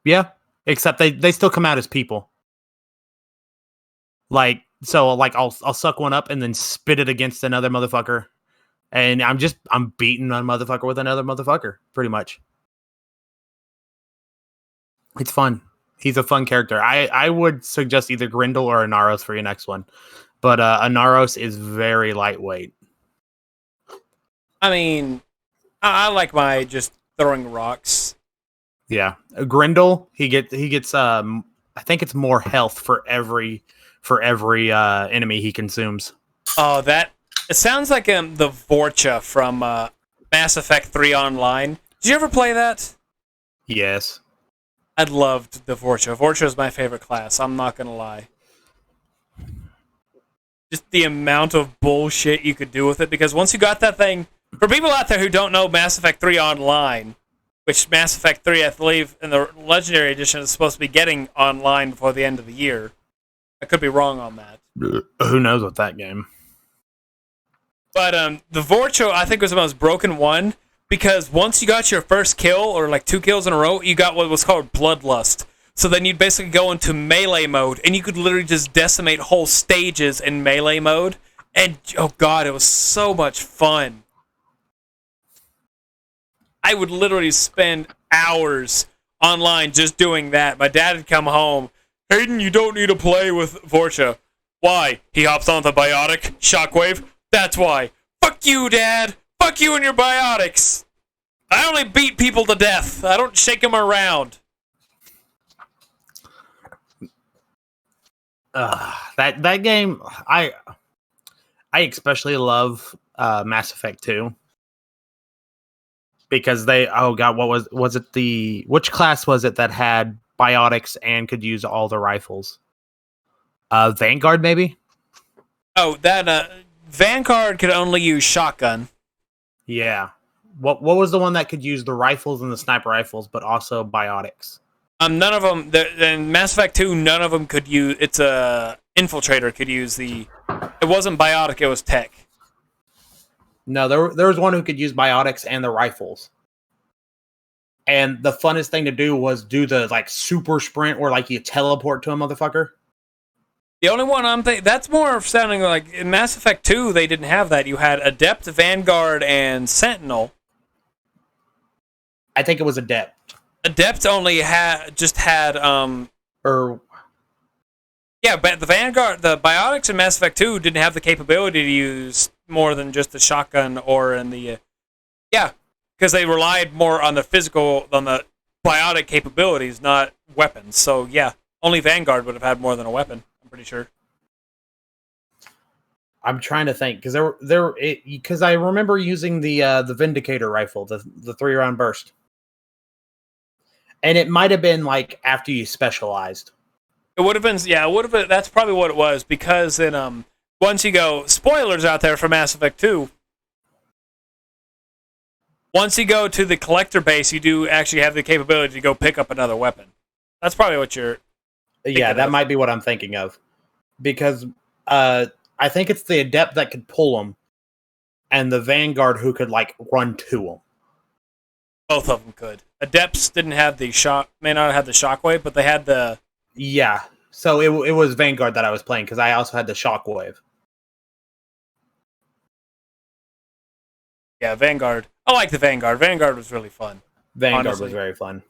Yeah, except they still come out as people. I'll suck one up and then spit it against another motherfucker, and I'm beating a motherfucker with another motherfucker, pretty much. It's fun. He's a fun character. I would suggest either Grindel or Inaros for your next one. But Inaros is very lightweight. I mean, I like my just throwing rocks. Yeah. Grindel, he gets I think it's more health for every enemy he consumes. Oh, it sounds like the Vorcha from Mass Effect 3 Online. Did you ever play that? Yes. I loved the Vorcha. Vorcha is my favorite class. I'm not gonna lie. Just the amount of bullshit you could do with it, because once you got that thing, for people out there who don't know Mass Effect 3 Online, which Mass Effect 3, I believe, in the Legendary Edition is supposed to be getting online before the end of the year. I could be wrong on that. Who knows with that game? But the Vorcha, I think, was the most broken one, because once you got your first kill, or like 2 kills in a row, you got what was called Bloodlust. So then you'd basically go into melee mode, and you could literally just decimate whole stages in melee mode. And, oh god, it was so much fun. I would literally spend hours online just doing that. My dad would come home. Hayden, you don't need to play with Vorcha. Why? He hops on the biotic. Shockwave. That's why. Fuck you, Dad. Fuck you and your biotics. I only beat people to death. I don't shake them around. That game, I especially love Mass Effect 2. Because they, oh god, what was it, which class was it that had biotics and could use all the rifles? Vanguard, maybe? Oh, that, Vanguard could only use shotgun. Yeah. What was the one that could use the rifles and the sniper rifles, but also biotics? None of them, in Mass Effect 2, none of them could use, it's a infiltrator could use it wasn't biotic, it was tech. No, there was one who could use biotics and the rifles. And the funnest thing to do was do the like super sprint where like you teleport to a motherfucker. The only one I'm thinking, that's more sounding like, in Mass Effect 2, they didn't have that. You had Adept, Vanguard, and Sentinel. I think it was Adept. Adept only had, yeah, but the Vanguard, the biotics in Mass Effect 2 didn't have the capability to use more than just the shotgun or in the, because they relied more on the biotic capabilities, not weapons. So yeah, only Vanguard would have had more than a weapon, I'm pretty sure. I'm trying to think, because I remember using the Vindicator rifle, the 3-round burst. And it might have been like after you specialized. It would have been, that's probably what it was, because in, once you go, spoilers out there for Mass Effect 2, once you go to the collector base, you do actually have the capability to go pick up another weapon. That's probably what you're Yeah, that might be what I'm thinking of. Because I think it's the Adept that could pull them, and the Vanguard who could, like, run to them. Both of them could. Adepts didn't have may not have the shockwave, but they had the... Yeah, so it was Vanguard that I was playing, because I also had the shockwave. Yeah, Vanguard. I like the Vanguard. Vanguard was really fun. Vanguard honestly. was very fun.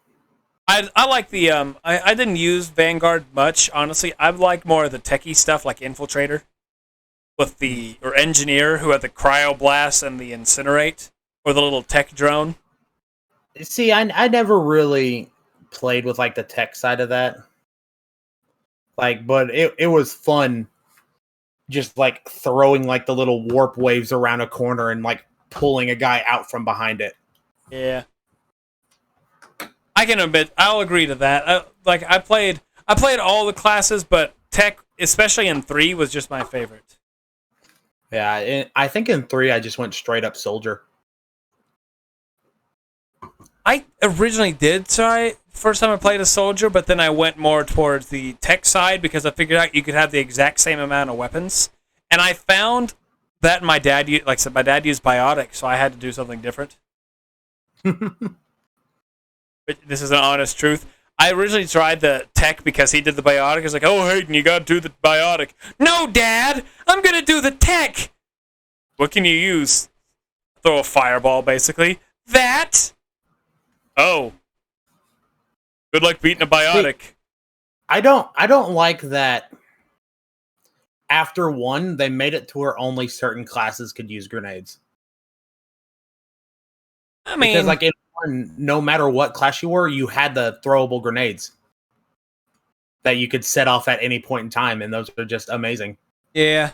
I like the I didn't use Vanguard much, honestly. I like more of the techie stuff like Infiltrator with or Engineer, who had the Cryoblast and the Incinerate, or the little tech drone. See, I never really played with like the tech side of that. Like, but it was fun just like throwing like the little warp waves around a corner and like pulling a guy out from behind it. Yeah. I can admit, I'll agree to that. I played all the classes, but tech, especially in 3, was just my favorite. Yeah, I think in 3 I just went straight up soldier. I originally did try first time I played a soldier, but then I went more towards the tech side because I figured out you could have the exact same amount of weapons, and I found that my dad, like I said, my dad used biotic, so I had to do something different. But this is an honest truth. I originally tried the tech because he did the biotic. I was like, oh, Hayden, you gotta do the biotic. No, Dad! I'm gonna do the tech! What can you use? Throw a fireball, basically. That? Oh. Good luck beating a biotic. See, I don't like that after 1, they made it to where only certain classes could use grenades. I mean... Because, like, in 1, no matter what class you were, you had the throwable grenades that you could set off at any point in time, and those are just amazing. Yeah.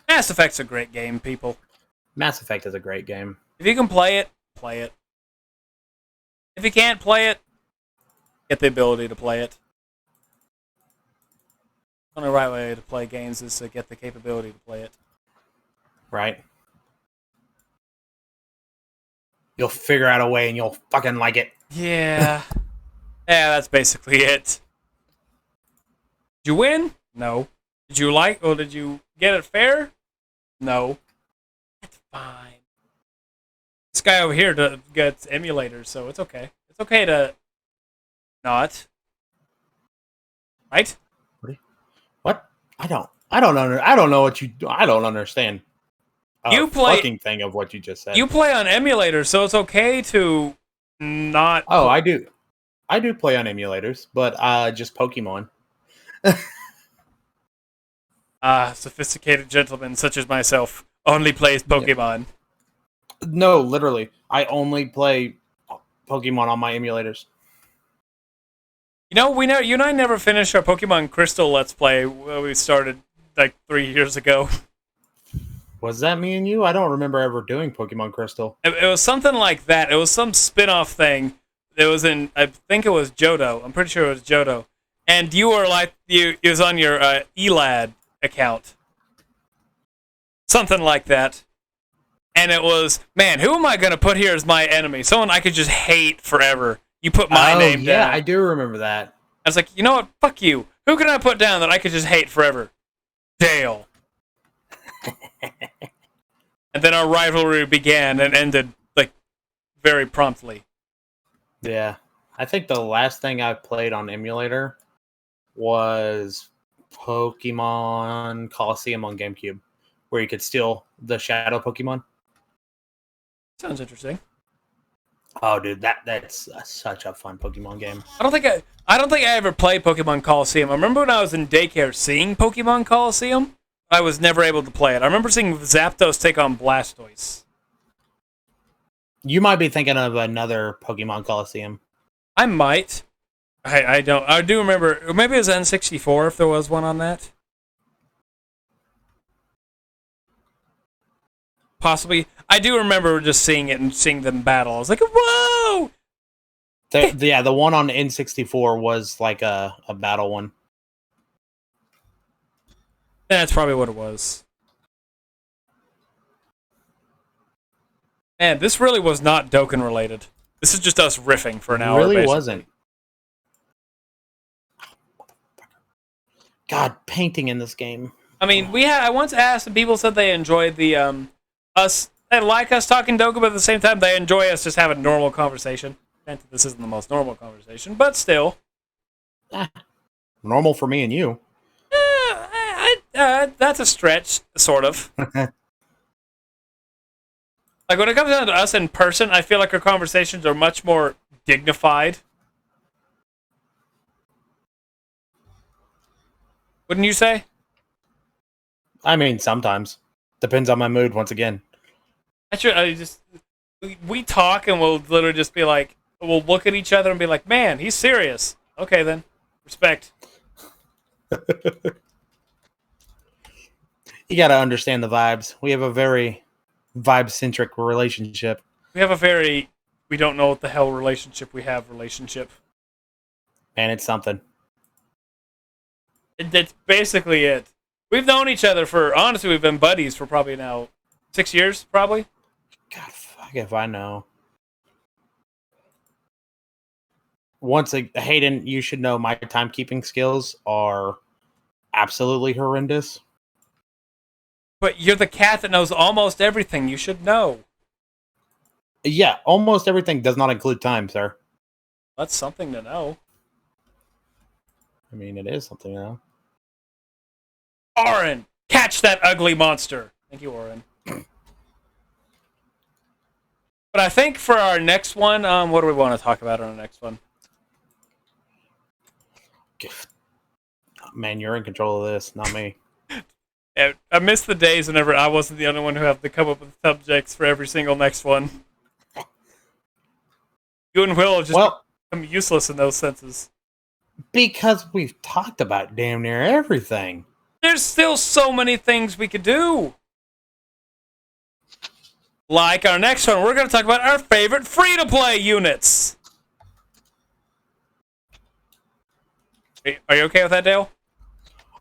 Mass Effect's a great game, people. Mass Effect is a great game. If you can play it, play it. If you can't play it, get the ability to play it. The only right way to play games is to get the capability to play it. Right. You'll figure out a way and you'll fucking like it. Yeah. Yeah, that's basically it. Did you win? No. Did you like, or did you get it fair? No. That's fine. This guy over here gets emulators, so it's okay. It's okay to not. Right? What? I don't know what you do. I don't understand. You play fucking thing of what you just said. You play on emulators, so it's okay to not. Oh, I do. I do play on emulators, but just Pokemon. Sophisticated gentlemen such as myself only plays Pokemon. No, literally. I only play Pokemon on my emulators. You know, you and I never finished our Pokemon Crystal Let's Play. We started like 3 years ago. Was that me and you? I don't remember ever doing Pokemon Crystal. It was something like that. It was some spin-off thing. It was I think it was Johto. I'm pretty sure it was Johto. And you were like, it was on your ELAD account. Something like that. And it was, man, who am I going to put here as my enemy? Someone I could just hate forever. You put my name down. Yeah, I do remember that. I was like, you know what? Fuck you. Who can I put down that I could just hate forever? Dale. And then our rivalry began and ended, like, very promptly. Yeah. I think the last thing I played on emulator was Pokemon Coliseum on GameCube, where you could steal the shadow Pokemon. Sounds interesting. Oh, dude, that's such a fun Pokemon game. I don't think I ever played Pokemon Coliseum. I remember when I was in daycare seeing Pokemon Coliseum. I was never able to play it. I remember seeing Zapdos take on Blastoise. You might be thinking of another Pokemon Coliseum. I might. I don't. I do remember. Maybe it was N64 if there was one on that. Possibly. I do remember just seeing it and seeing them battle. I was like, whoa! The one on N64 was like a battle one. That's probably what it was. Man, this really was not Dokkan related. This is just us riffing for an hour. It really basically. wasn't. God, painting in this game. I mean, I once asked and people said they enjoyed the they like us talking Dokkan, but at the same time they enjoy us just having normal conversation. Granted, this isn't the most normal conversation, but still. Normal for me and you. That's a stretch, sort of. Like, when it comes down to us in person, I feel like our conversations are much more dignified. Wouldn't you say? I mean, sometimes. Depends on my mood, once again. We talk and we'll literally just be like, we'll look at each other and be like, man, he's serious. Okay, then. Respect. You gotta understand the vibes. We have a very vibe-centric relationship. We have a very, we don't know what the hell relationship we have relationship. And it's something. That's basically it. We've known each other for, honestly, we've been buddies for probably now 6 years, probably. God, fuck if I know. Hayden, you should know my timekeeping skills are absolutely horrendous. But you're the cat that knows almost everything. You should know. Yeah, almost everything does not include time, sir. That's something to know. I mean, it is something, you know. Orin, catch that ugly monster. Thank you, Orin. But I think for our next one, what do we want to talk about on our next one? Man, you're in control of this, not me. I miss the days whenever I wasn't the only one who had to come up with subjects for every single next one. You and Will have just become useless in those senses. Because we've talked about damn near everything. There's still so many things we could do. Like our next one, we're going to talk about our favorite free-to-play units. Are you okay with that, Dale?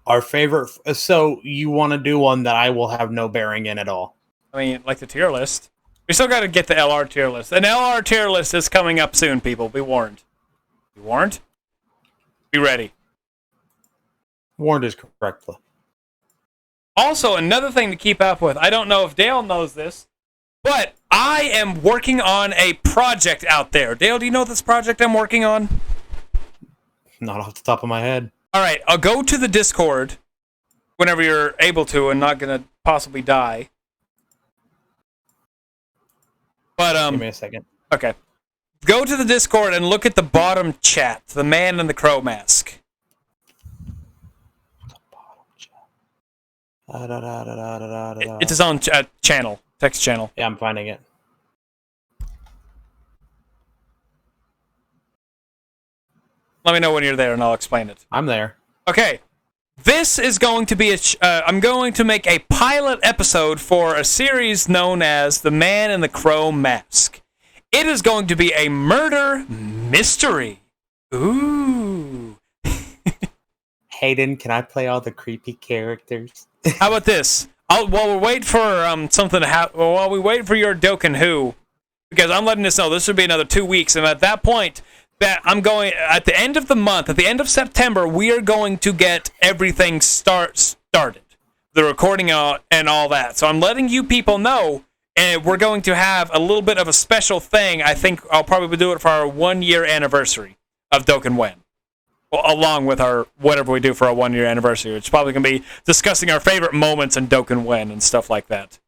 Our favorite. So you want to do one that I will have no bearing in at all? I mean, like the tier list. We still got to get the LR tier list. An LR tier list is coming up soon, people. Be warned. Be warned? Be ready. Warned is correctly. Also, another thing to keep up with. I don't know if Dale knows this, but I am working on a project out there. Dale, do you know this project I'm working on? Not off the top of my head. All right, I'll go to the Discord whenever you're able to and not going to possibly die. But Give me a second. Okay. Go to the Discord and look at the bottom chat, the man in the crow mask. It's his own channel, text channel. Yeah, I'm finding it. Let me know when you're there and I'll explain it. I'm there. Okay. This is going to be I'm going to make a pilot episode for a series known as The Man in the Crow Mask. It is going to be a murder mystery. Ooh. Hayden, can I play all the creepy characters? How about this? While we wait for something to happen, while we wait for your Dokkan Who, because I'm letting this know this would be another 2 weeks, and at that point, that I'm going at the end of the month, at the end of September, we are going to get everything started, the recording and all that. So I'm letting you people know, and we're going to have a little bit of a special thing. I think I'll probably do it for our 1 year anniversary of Dokkan Wen. Well, along with our whatever we do for our 1 year anniversary, it's probably going to be discussing our favorite moments in Dokkan Wen and stuff like that.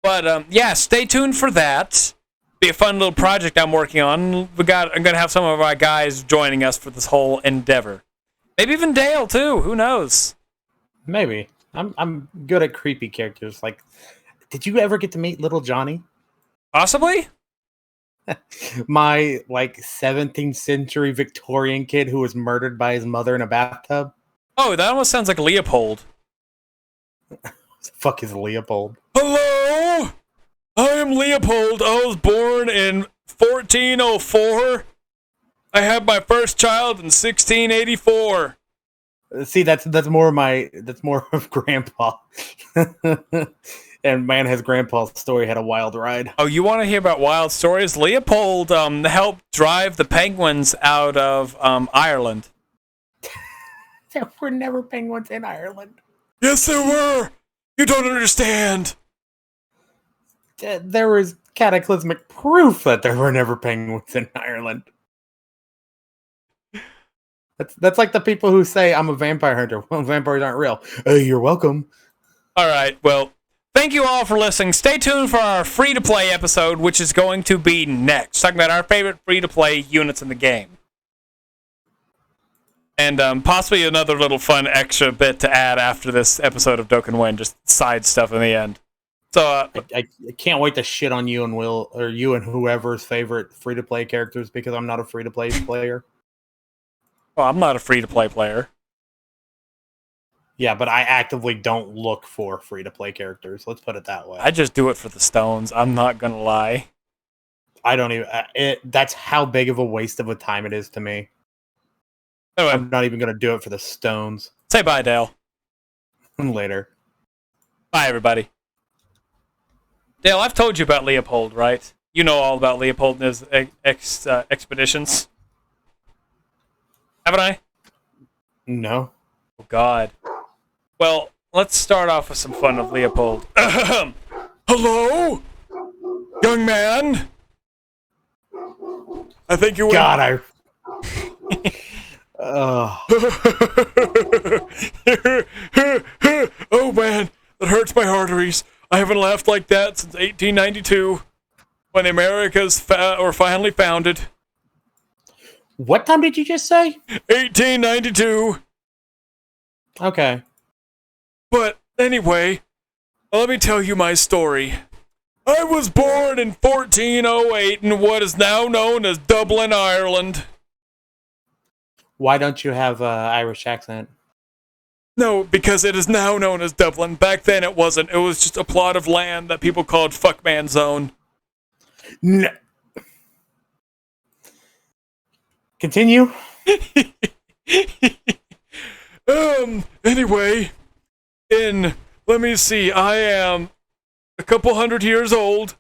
But yeah, stay tuned for that. Be a fun little project I'm working on. I'm going to have some of our guys joining us for this whole endeavor. Maybe even Dale too. Who knows? Maybe. I'm good at creepy characters. Like, did you ever get to meet Little Johnny? Possibly. My 17th century Victorian kid who was murdered by his mother in a bathtub. Oh, that almost sounds like Leopold. What the fuck is Leopold? Hello, I am Leopold. I was born in 1404. I had my first child in 1684. See, that's more of Grandpa. And man, his grandpa's story had a wild ride. Oh, you want to hear about wild stories? Leopold helped drive the penguins out of Ireland. There were never penguins in Ireland. Yes, there were. You don't understand. There was cataclysmic proof that there were never penguins in Ireland. That's like the people who say, I'm a vampire hunter. Well, vampires aren't real. You're welcome. All right, well, thank you all for listening. Stay tuned for our free-to-play episode, which is going to be next. Talking about our favorite free-to-play units in the game. And possibly another little fun extra bit to add after this episode of Dokkan Wen, just side stuff in the end. So I can't wait to shit on you and Will, or you and whoever's favorite free-to-play characters, because I'm not a free-to-play player. Well, I'm not a free-to-play player. Yeah, but I actively don't look for free-to-play characters. Let's put it that way. I just do it for the stones. I'm not going to lie. I don't even... that's how big of a waste of a time it is to me. Anyway, I'm not even going to do it for the stones. Say bye, Dale. Later. Bye, everybody. Dale, I've told you about Leopold, right? You know all about Leopold and his expeditions. Haven't I? No. Oh, God. Well, let's start off with some fun of Leopold. Hello? Young man? I think you God, Oh, man. That hurts my arteries. I haven't laughed like that since 1892, when the Americas were finally founded. What time did you just say? 1892. Okay. But anyway, let me tell you my story. I was born in 1408 in what is now known as Dublin, Ireland. Why don't you have an Irish accent? No, because it is now known as Dublin. Back then it wasn't. It was just a plot of land that people called Fuckman Zone. No. Continue. Anyway, let me see, I am a couple hundred years old.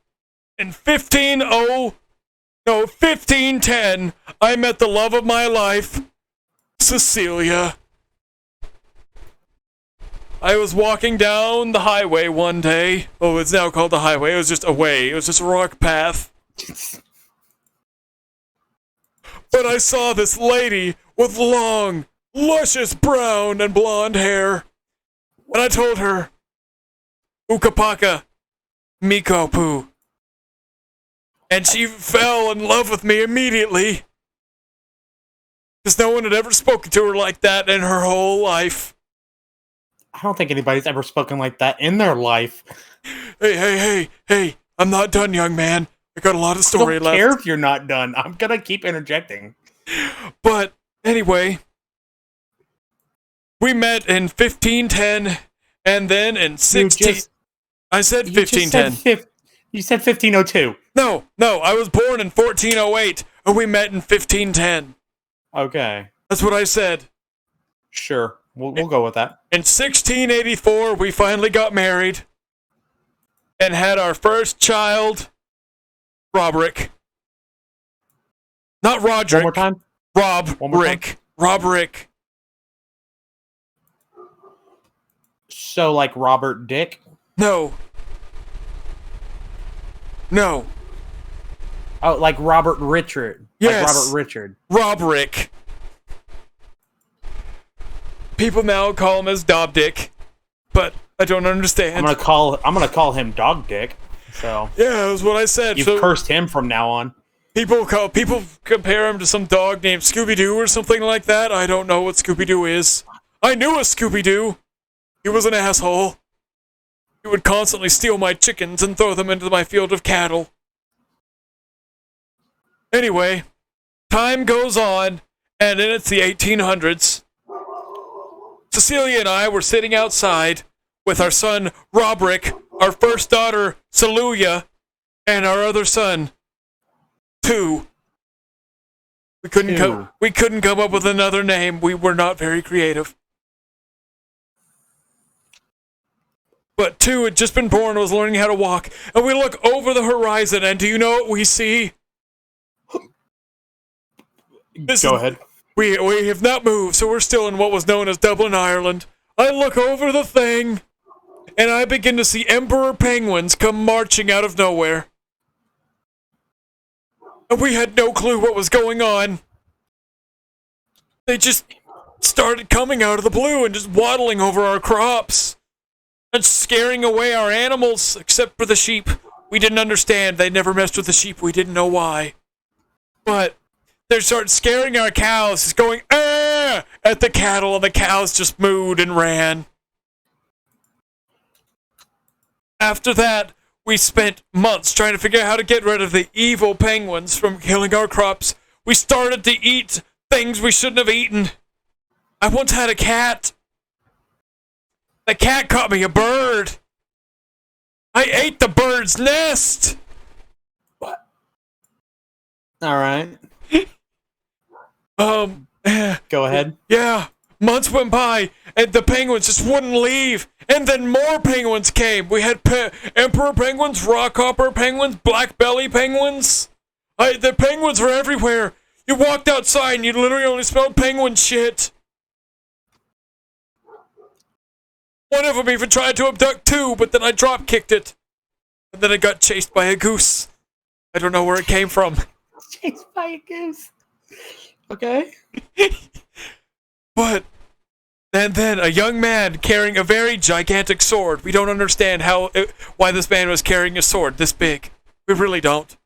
In 1510, I met the love of my life, Cecilia. I was walking down the highway one day. Oh, it's now called the highway. It was just a way. It was just a rock path. But I saw this lady with long, luscious brown and blonde hair. And I told her, Ukapaka, Miko Poo. And she fell in love with me immediately. Because no one had ever spoken to her like that in her whole life. I don't think anybody's ever spoken like that in their life. Hey, I'm not done, young man. I got a lot of story left. I don't care if you're not done. I'm going to keep interjecting. But anyway, we met in 1510, and then in 16... I said 1510. You said 1502. No, I was born in 1408, and we met in 1510. Okay. That's what I said. Sure. We'll go with that. In 1684, we finally got married and had our first child, Roderick. Not Roderick. One more time? Roderick. So, like Robert Dick? No. Oh, like Robert Richard. Yes. Like Robert Richard. Roderick. People now call him as Dob Dick, but I don't understand. I'm gonna call him Dog Dick. So yeah, that's what I said. You've cursed him from now on. People compare him to some dog named Scooby-Doo or something like that. I don't know what Scooby-Doo is. I knew a Scooby-Doo. He was an asshole. He would constantly steal my chickens and throw them into my field of cattle. Anyway, time goes on, and then it's the 1800s. Cecilia and I were sitting outside with our son, Roderick, our first daughter, Celulia, and our other son, Two. We couldn't come up with another name. We were not very creative. But Two had just been born and was learning how to walk. And we look over the horizon, and do you know what we see? Go ahead. We have not moved, so we're still in what was known as Dublin, Ireland. I look over the thing, and I begin to see emperor penguins come marching out of nowhere. And we had no clue what was going on. They just started coming out of the blue and just waddling over our crops. And scaring away our animals, except for the sheep. We didn't understand. They never messed with the sheep. We didn't know why. But they started scaring our cows, just going, ah, at the cattle, and the cows just mooed and ran. After that, we spent months trying to figure out how to get rid of the evil penguins from killing our crops. We started to eat things we shouldn't have eaten. I once had a cat. The cat caught me a bird. I ate the bird's nest. What? All right. Go ahead. Yeah. Months went by, and the penguins just wouldn't leave. And then more penguins came. We had emperor penguins, rockhopper penguins, black belly penguins. The penguins were everywhere. You walked outside, and you literally only smelled penguin shit. One of them even tried to abduct Two, but then I drop-kicked it. And then it got chased by a goose. I don't know where it came from. Chased by a goose. Okay. But, and then a young man carrying a very gigantic sword. We don't understand why this man was carrying a sword this big. We really don't.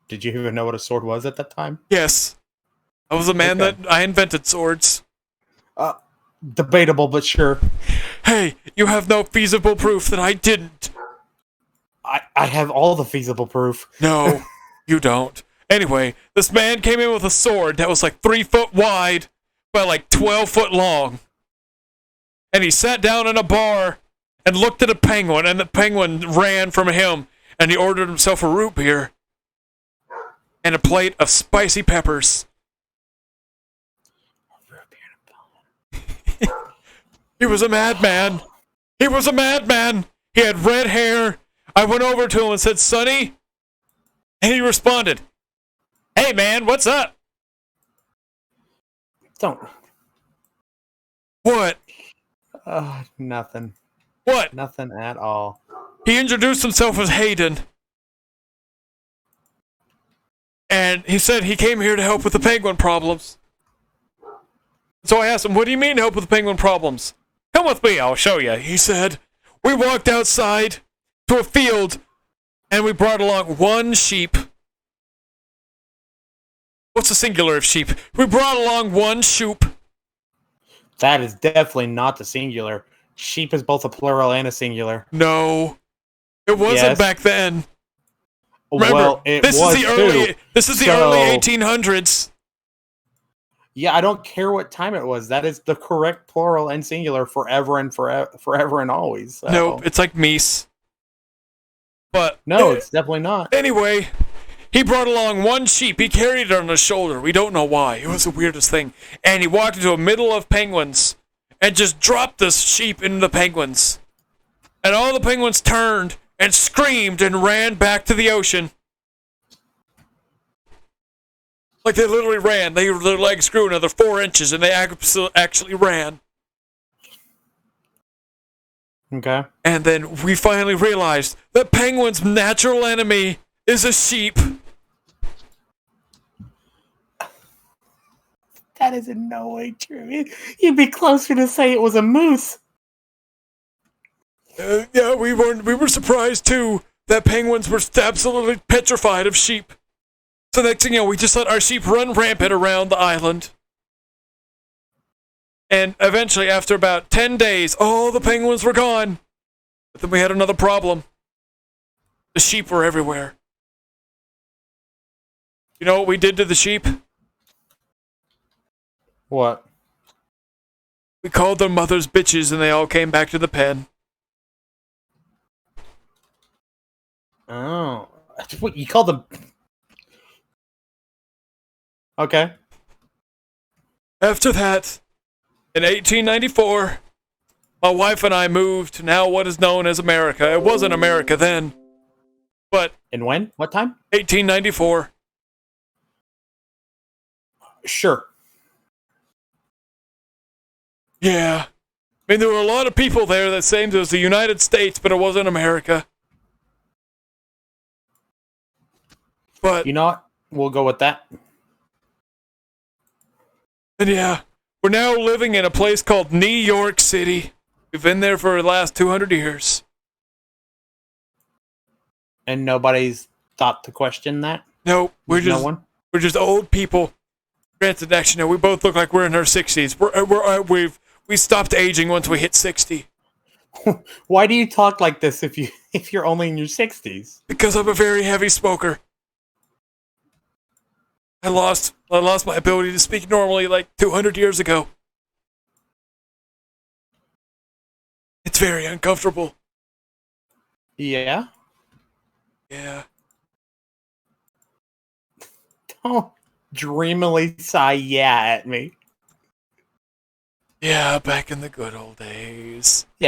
Did you even know what a sword was at that time? Yes. I was a man that I invented swords. Debatable, but sure. Hey, you have no feasible proof that I didn't. I have all the feasible proof. No, you don't. Anyway, this man came in with a sword that was like 3 foot wide by like 12 foot long. And he sat down in a bar and looked at a penguin, and the penguin ran from him, and he ordered himself a root beer and a plate of spicy peppers. He was a madman. He was a madman. He had red hair. I went over to him and said, Sonny. And he responded, hey, man, what's up? Don't. What? Nothing. What? Nothing at all. He introduced himself as Hayden. And he said he came here to help with the penguin problems. So I asked him, what do you mean help with the penguin problems? Come with me, I'll show you. He said, we walked outside to a field and we brought along one sheep. What's the singular of sheep? We brought along one shoop. That is definitely not the singular. Sheep is both a plural and a singular. No. It wasn't back then. Remember, Well, this is the early 1800s. Yeah, I don't care what time it was. That is the correct plural and singular forever and always. So. Nope, it's like meese. But no, it's definitely not. Anyway, he brought along one sheep. He carried it on his shoulder. We don't know why. It was the weirdest thing. And he walked into the middle of penguins and just dropped this sheep into the penguins. And all the penguins turned and screamed and ran back to the ocean. Like they literally ran. Their legs grew another 4 inches and they actually ran. Okay. And then we finally realized that penguins' natural enemy is a sheep. That is in no way true. You'd be closer to say it was a moose. Yeah, we were surprised too that penguins were absolutely petrified of sheep. So next thing you know, we just let our sheep run rampant around the island. And eventually, after about 10 days, all the penguins were gone. But then we had another problem. The sheep were everywhere. You know what we did to the sheep? What? We called their mothers bitches and they all came back to the pen. Oh. What, you called them... Okay. After that, in 1894, my wife and I moved to now what is known as America. It wasn't America then, but... And when? What time? 1894. Sure. Yeah. I mean, there were a lot of people there that claimed it was the United States, but it wasn't America. But... You know what? We'll go with that. And yeah, we're now living in a place called New York City. We've been there for the last 200 years. And nobody's thought to question that? Nope, we're just old people. Granted, actually, no, we both look like we're in our 60s. We stopped aging once we hit 60. Why do you talk like this if you're only in your 60s? Because I'm a very heavy smoker. I lost my ability to speak normally like 200 years ago. It's very uncomfortable. Yeah? Yeah. Don't dreamily sigh yeah at me. Yeah, back in the good old days. Yeah.